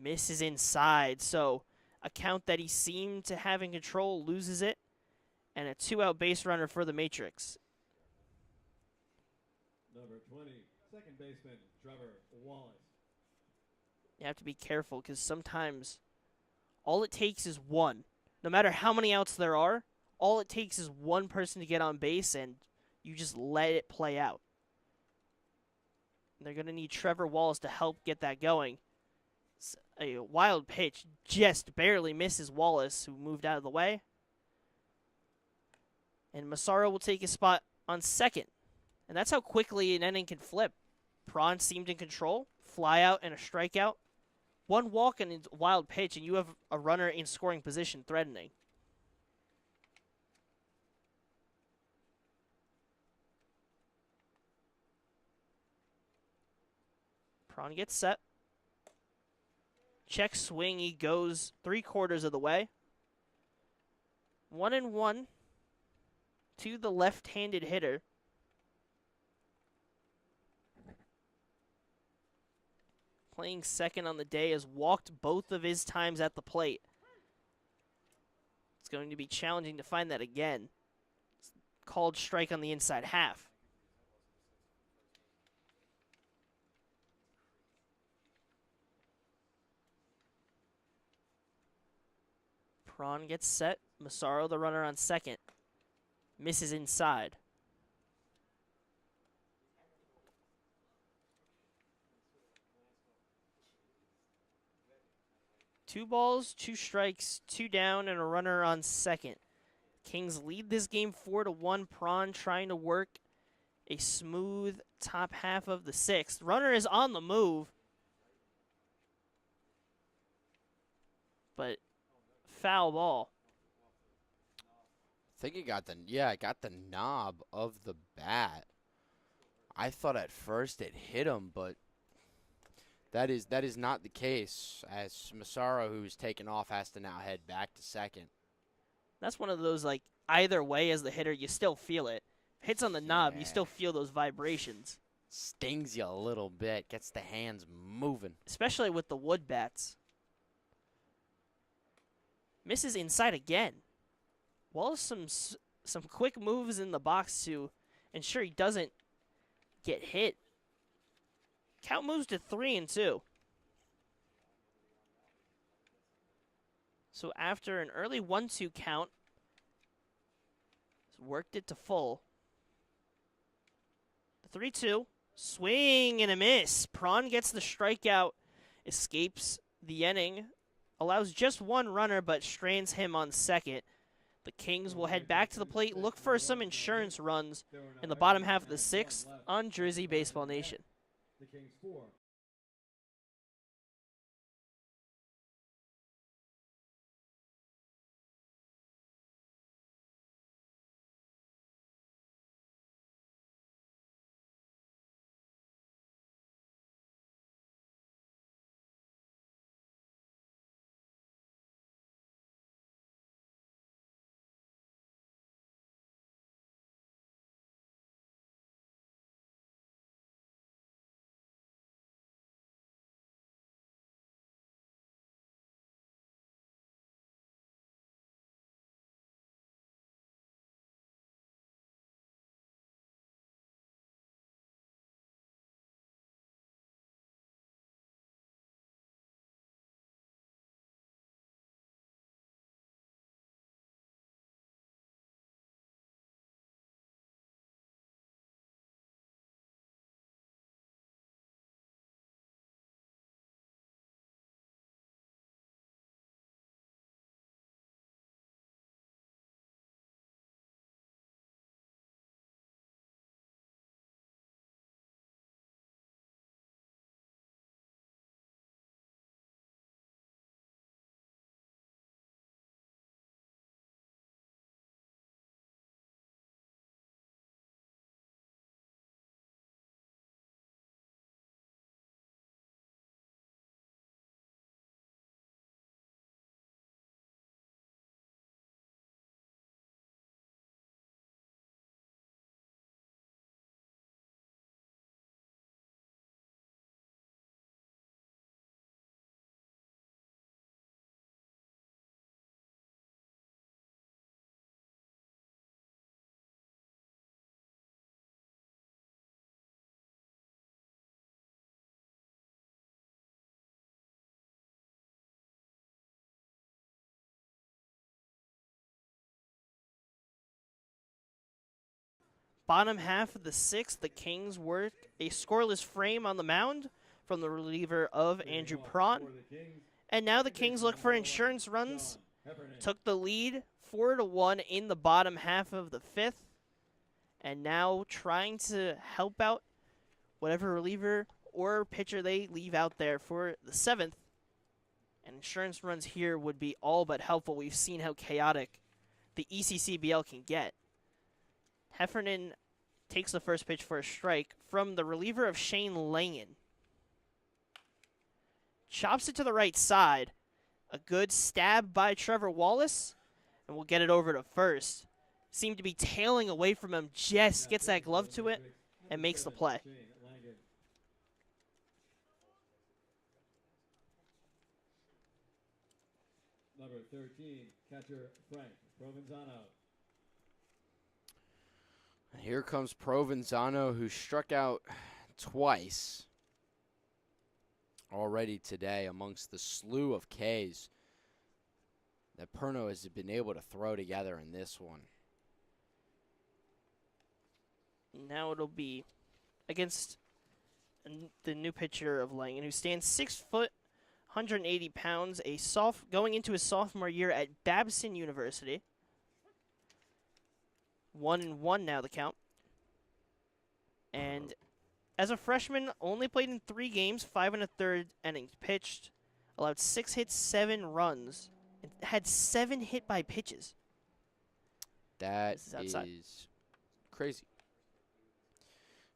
Misses inside, so a count that he seemed to have in control, loses it. And a 2-out base runner for the Matrix. Number 20, second baseman, Trevor Wallace. You have to be careful because sometimes all it takes is one. No matter how many outs there are, all it takes is one person to get on base and you just let it play out. They're going to need Trevor Wallace to help get that going. It's a wild pitch just barely misses Wallace, who moved out of the way. And Massaro will take his spot on second. And that's how quickly an inning can flip. Prawn seemed in control. Fly out and a strikeout. One walk and a wild pitch, and you have a runner in scoring position threatening. Prawn gets set. Check swing. He goes 3/4 of the way. 1-1 to the left-handed hitter. Playing second on the day, has walked both of his times at the plate. It's going to be challenging to find that again. It's called strike on the inside half. Prawn gets set. Massaro, the runner on second, misses inside. Two balls, 2 strikes, 2 down, and a runner on second. Kings lead this game 4-1. Prawn trying to work a smooth top half of the 6th. Runner is on the move, but foul ball. I think it got the knob of the bat. I thought at first it hit him, but that is not the case, as Massaro, who's taken off, has to now head back to second. That's one of those, like, either way as the hitter, you still feel it. Hits on the knob, you still feel those vibrations. Stings you a little bit, gets the hands moving. Especially with the wood bats. Misses inside again. Wallace some quick moves in the box to ensure he doesn't get hit. Count moves to 3-2. So after an early 1-2 count, worked it to full. The 3-2, swing and a miss. Prawn gets the strikeout, escapes the inning, allows just one runner but strains him on second. The Kings will head back to the plate, look for some insurance runs in the bottom half of the 6th on Jersey Baseball Nation. The Kings 4. Bottom half of the 6th, the Kings work a scoreless frame on the mound from the reliever of Andrew Prawn. And now the Kings look for insurance runs. Took the lead 4-1 in the bottom half of the 5th. And now trying to help out whatever reliever or pitcher they leave out there for the 7th. And insurance runs here would be all but helpful. We've seen how chaotic the ECCBL can get. Heffernan takes the first pitch for a strike from the reliever of Shane Langen. Chops it to the right side. A good stab by Trevor Wallace, and we'll get it over to first. Seemed to be tailing away from him, just gets that glove to it and makes the play. Number 13, catcher Frank Provenzano. And here comes Provenzano, who struck out twice already today amongst the slew of Ks that Perno has been able to throw together in this one. Now it'll be against the new pitcher of Langen, who stands 6 foot, 180 pounds, going into his sophomore year at Babson University. 1-1 now the count. And as a freshman, only played in 3 games, 5 1/3 innings pitched, allowed 6 hits, 7 runs, and had 7 hit by pitches. That is crazy.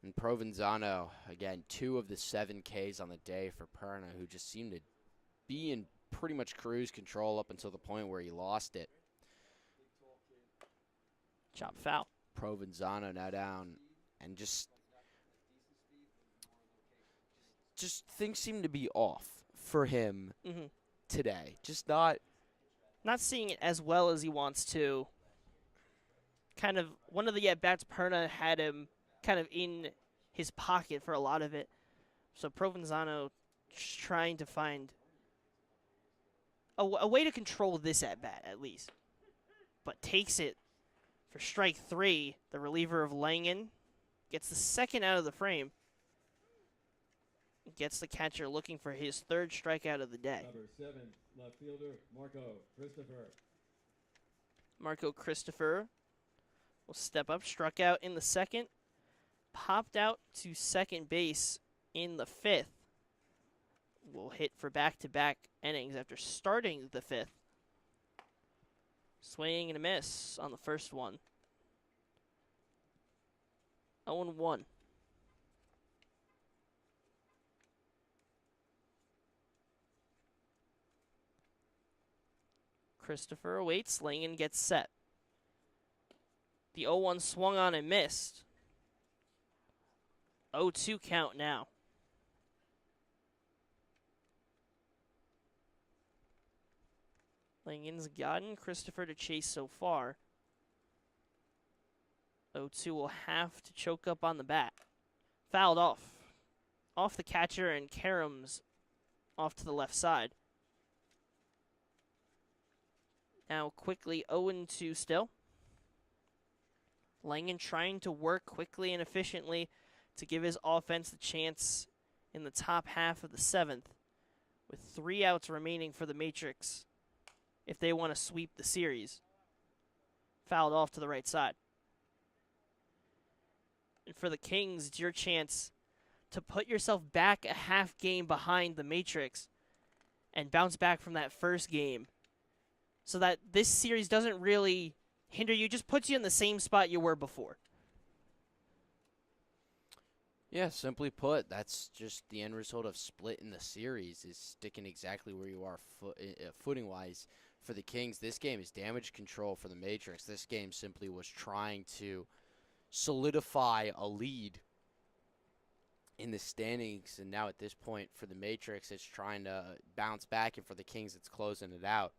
And Provenzano, again, 2 of the 7 Ks on the day for Perna, who just seemed to be in pretty much cruise control up until the point where he lost it. Chop foul. Provenzano now down, and just things seem to be off for him today. Just not seeing it as well as he wants to. Kind of one of the at-bats, Perna had him kind of in his pocket for a lot of it. So Provenzano just trying to find a way to control this at-bat at least. But takes it for strike 3. The reliever of Langen gets the second out of the frame. Gets the catcher looking for his 3rd strikeout of the day. Number 7, left fielder Marco Christopher. Marco Christopher will step up, struck out in the 2nd, popped out to second base in the 5th. Will hit for back-to-back innings after starting the 5th. Swing and a miss on the first one. 0-1. Christopher awaits. Langen gets set. The 0-1 swung on and missed. 0-2 count now. Langen's gotten Christopher to chase so far. 0-2 will have to choke up on the bat. Fouled off. Off the catcher, and Karam's off to the left side. Now quickly 0-2 still. Langen trying to work quickly and efficiently to give his offense the chance in the top half of the 7th, with 3 outs remaining for the Matrix if they want to sweep the series. Fouled off to the right side. And for the Kings, it's your chance to put yourself back a half game behind the Matrix and bounce back from that first game so that this series doesn't really hinder you, just puts you in the same spot you were before. Yeah, simply put, that's just the end result of splitting the series, is sticking exactly where you are footing-wise for the Kings. This game is damage control for the Matrix. This game simply was trying to solidify a lead in the standings, and now at this point for the Matrix, it's trying to bounce back, and for the Kings, it's closing it out.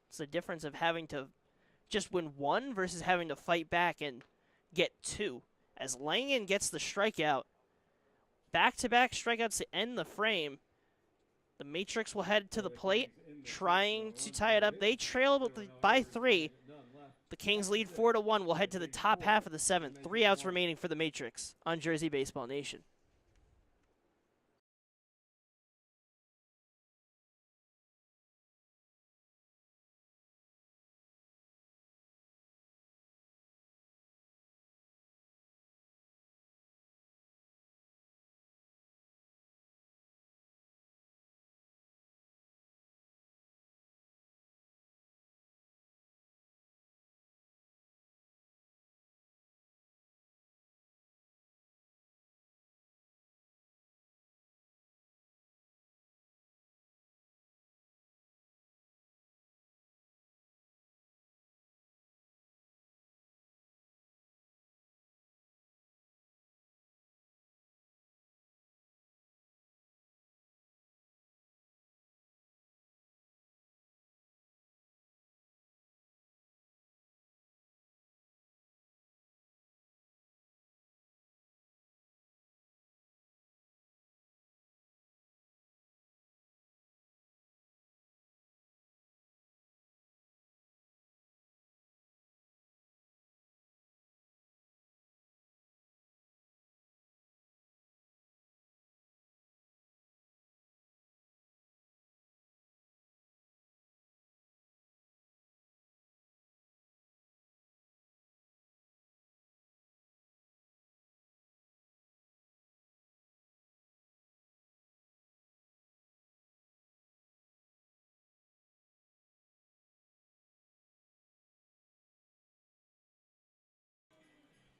It's the difference of having to just win 1 versus having to fight back and get 2. As Langen gets the strikeout, back-to-back strikeouts to end the frame, the Matrix will head to the plate, trying to tie it up. They trail by 3, The Kings lead 4-1. We'll head to the top half of the 7th. 3 outs remaining for the Matrix on Jersey Baseball Nation.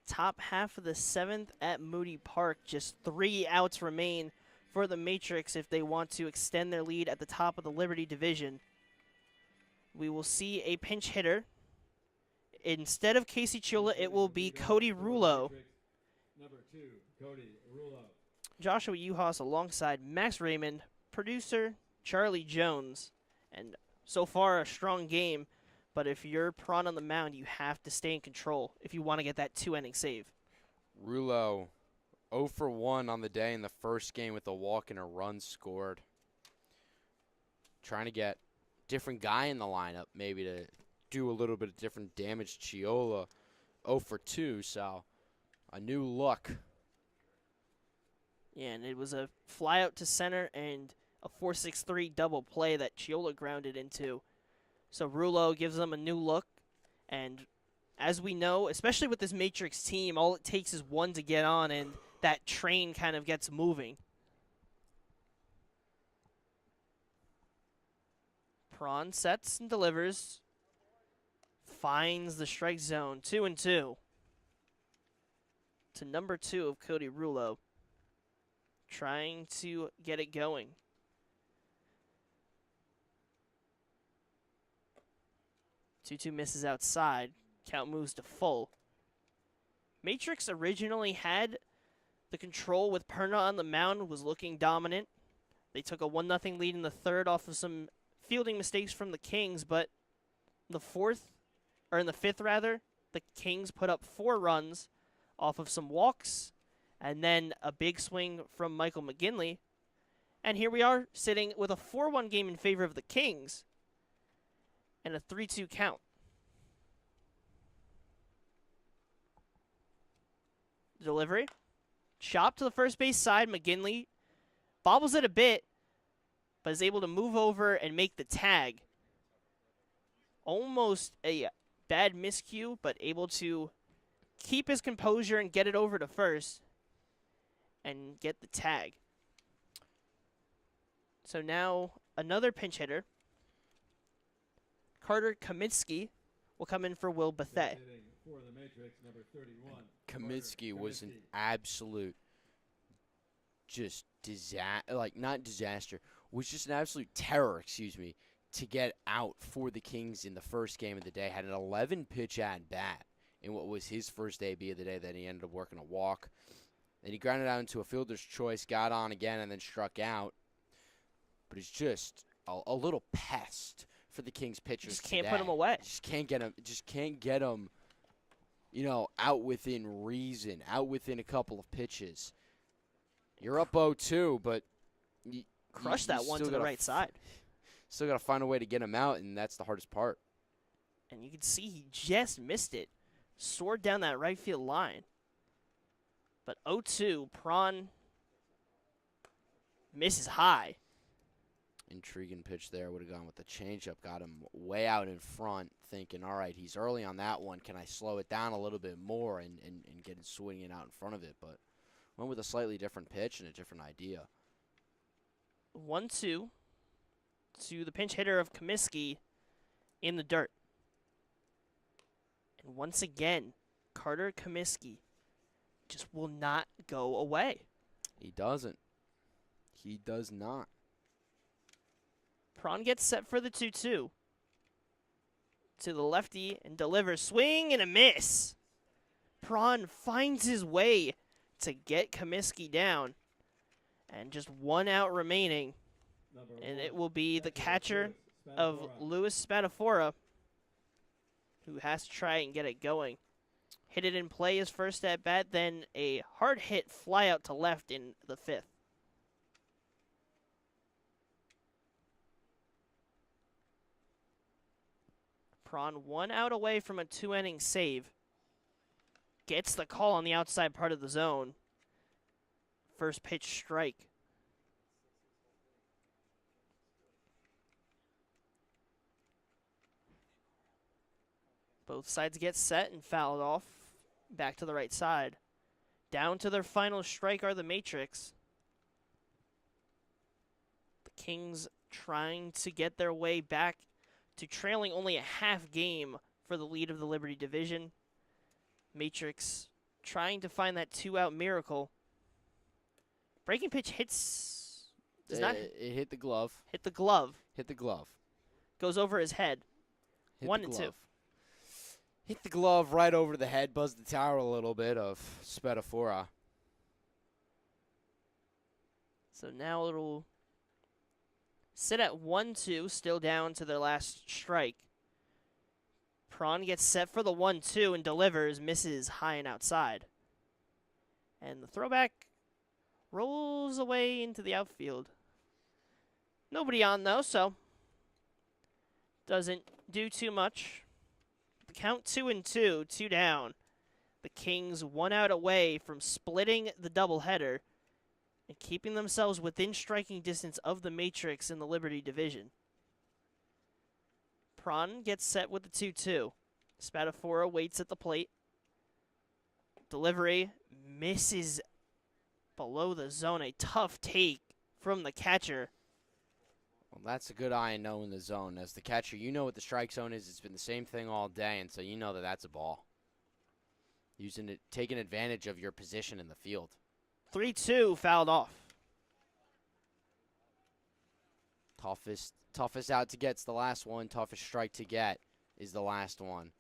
Top half of the 7th at Moody Park. Just 3 outs remain for the Matrix if they want to extend their lead at the top of the Liberty division. We will see a pinch hitter. Instead of Casey Chiola, it will be Cody Rulo. Number 2, Cody Rulo. Joshua Yuhas alongside Max Raymond, producer Charlie Jones. And so far, a strong game. But if you're prawn on the mound, you have to stay in control if you want to get that 2-inning save. Rulo 0 for 1 on the day in the first game with a walk and a run scored. Trying to get different guy in the lineup, maybe to do a little bit of different damage. Chiola 0 for 2, so a new look. Yeah, and it was a fly out to center and a 4-6-3 double play that Chiola grounded into. So Rulo gives them a new look, and as we know, especially with this Matrix team, all it takes is one to get on, and that train kind of gets moving. Prawn sets and delivers, finds the strike zone, 2-2. To number 2 of Cody Rulo, trying to get it going. 2-2 misses outside. Count moves to full. Matrix originally had the control with Perna on the mound, was looking dominant. They took a 1-0 lead in the third off of some fielding mistakes from the Kings, but in the fifth, the Kings put up 4 runs off of some walks and then a big swing from Michael McGinley. And here we are sitting with a 4-1 game in favor of the Kings and a 3-2 count. Delivery. Chop to the first base side. McGinley bobbles it a bit, but is able to move over and make the tag. Almost a bad miscue, but able to keep his composure and get it over to first and get the tag. So now another pinch hitter. Carter Kaminsky will come in for Will Bethay. For the Matrix, number 31. Kaminsky was an absolute just not disaster, was just an absolute terror, to get out for the Kings in the first game of the day. Had an 11-pitch at-bat in what was his first AB of the day. Then he ended up working a walk. Then he grounded out into a fielder's choice, got on again, and then struck out. But he's just a little pest for the Kings pitchers. Just can't put him away. Just can't get him. Out within reason, out within a couple of pitches. You're up 0-2, but Crush that one to the right side. Still got to find a way to get him out, and that's the hardest part. And you can see he just missed it. Soared down that right field line. But 0-2, Prawn misses high. Intriguing pitch there. Would have gone with the changeup. Got him way out in front, thinking, all right, he's early on that one. Can I slow it down a little bit more and get it swinging out in front of it? But went with a slightly different pitch and a different idea. 1-2 to the pinch hitter of Comiskey in the dirt. And once again, Carter Comiskey just will not go away. He doesn't. He does not. Prawn gets set for the 2-2. To the lefty and delivers. Swing and a miss. Prawn finds his way to get Comiskey down. And just 1 out remaining. And it will be the catcher of Luis Spadafora who has to try and get it going. Hit it in play his first at bat, then a hard hit fly out to left in the 5th. Prawn 1 out away from a 2-inning save. Gets the call on the outside part of the zone. First pitch strike. Both sides get set and fouled off. Back to the right side. Down to their final strike are the Matrix. The Kings trying to get their way back to trailing only a half game for the lead of the Liberty division. Matrix trying to find that 2-out miracle. Breaking pitch hits. Does not It hit the glove. hit the glove. Hit the glove. Goes over his head. Hit 1 the and 2. glove. Hit the glove right over the head, buzzed the tower a little bit of Spadafora. So now it'll sit at 1-2, still down to their last strike. Prawn gets set for the 1-2 and delivers, misses high and outside. And the throwback rolls away into the outfield. Nobody on though, so doesn't do too much. The count 2-2, 2 down. The Kings 1 out away from splitting the doubleheader and keeping themselves within striking distance of the Matrix in the Liberty division. Prawn gets set with the 2-2. Spadafora waits at the plate. Delivery misses below the zone. A tough take from the catcher. Well, that's a good eye knowing the zone. As the catcher, you know what the strike zone is. It's been the same thing all day, and so you know that that's a ball. Using it, taking advantage of your position in the field. 3-2 fouled off. Toughest out to get's the last one. Toughest strike to get is the last one.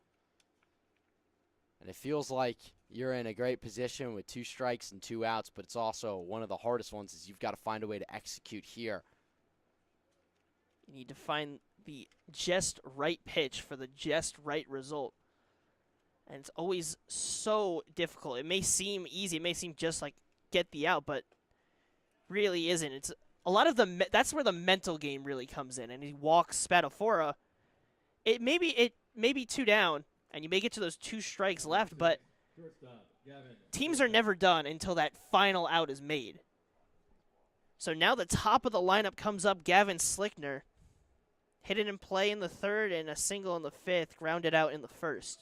And it feels like you're in a great position with 2 strikes and 2 outs, but it's also one of the hardest ones is you've got to find a way to execute here. You need to find the just right pitch for the just right result. And it's always so difficult. It may seem easy. It may seem just like get the out, but really isn't. It's a lot of that's where the mental game really comes in. And he walks Spadafora. It may be 2 down, and you may get to those 2 strikes left, but teams are never done until that final out is made. So now the top of the lineup comes up, Gavin Slickner. Hit it in play in the 3rd and a single in the 5th, grounded out in the 1st.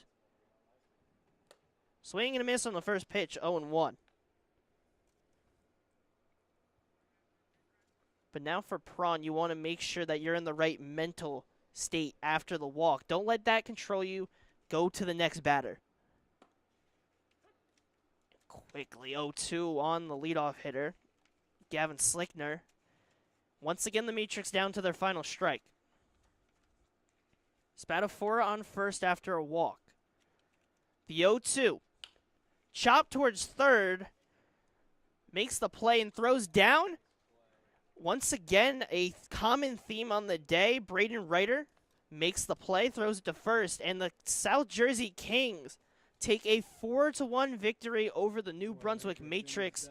Swing and a miss on the first pitch, 0-1. But now for Prawn, you want to make sure that you're in the right mental state after the walk. Don't let that control you. Go to the next batter. Quickly 0-2 on the leadoff hitter, Gavin Slickner. Once again, the Matrix down to their final strike. Spadafora on first after a walk. The 0-2. Chop towards 3rd. Makes the play and throws down. Once again, a common theme on the day. Braden Ryder makes the play, throws it to 1st. And the South Jersey Kings take a 4-1 victory over the New Brunswick Matrix.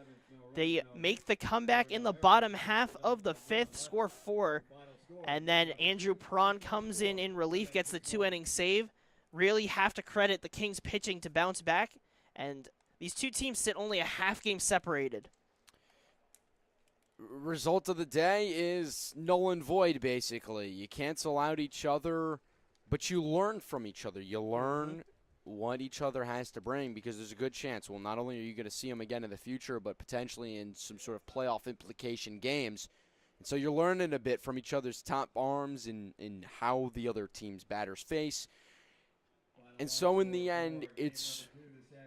They make the comeback in the bottom half of the 5th, score 4. And then Andrew Prawn comes in relief, gets the 2-inning save. really have to credit the Kings pitching to bounce back, and these two teams sit only a half game separated. Result of the day is null and void, basically. You cancel out each other, but you learn from each other. You learn what each other has to bring, because there's a good chance, well, not only are you going to see them again in the future, but potentially in some sort of playoff implication games. And so you're learning a bit from each other's top arms and how the other team's batters face. And so in the end, it's,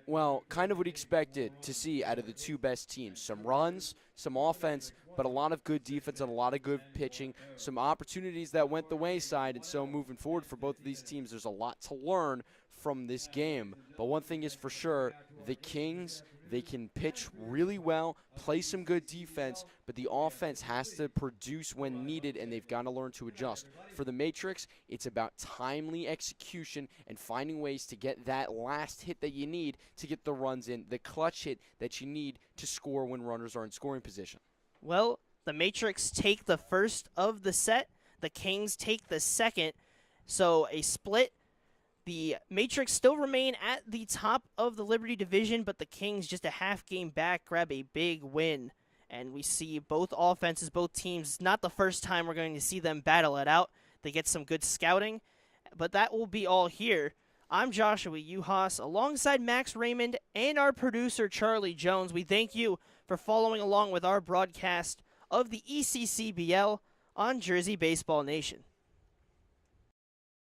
well, kind of what you expected to see out of the two best teams. Some runs, some offense, but a lot of good defense and a lot of good pitching, some opportunities that went the wayside. And so moving forward for both of these teams, there's a lot to learn from this game. But one thing is for sure, the Kings, they can pitch really well, play some good defense, but the offense has to produce when needed, and they've got to learn to adjust. For the Matrix, it's about timely execution and finding ways to get that last hit that you need to get the runs in, the clutch hit that you need to score when runners are in scoring position. Well, the Matrix take the first of the set. The Kings take the second. So a split. The Matrix still remain at the top of the Liberty division, but the Kings just a half game back grab a big win. And we see both offenses, both teams, not the first time we're going to see them battle it out. They get some good scouting, but that will be all here. I'm Joshua Yuhas, alongside Max Raymond and our producer Charlie Jones. We thank you for following along with our broadcast of the ECCBL on Jersey Baseball Nation.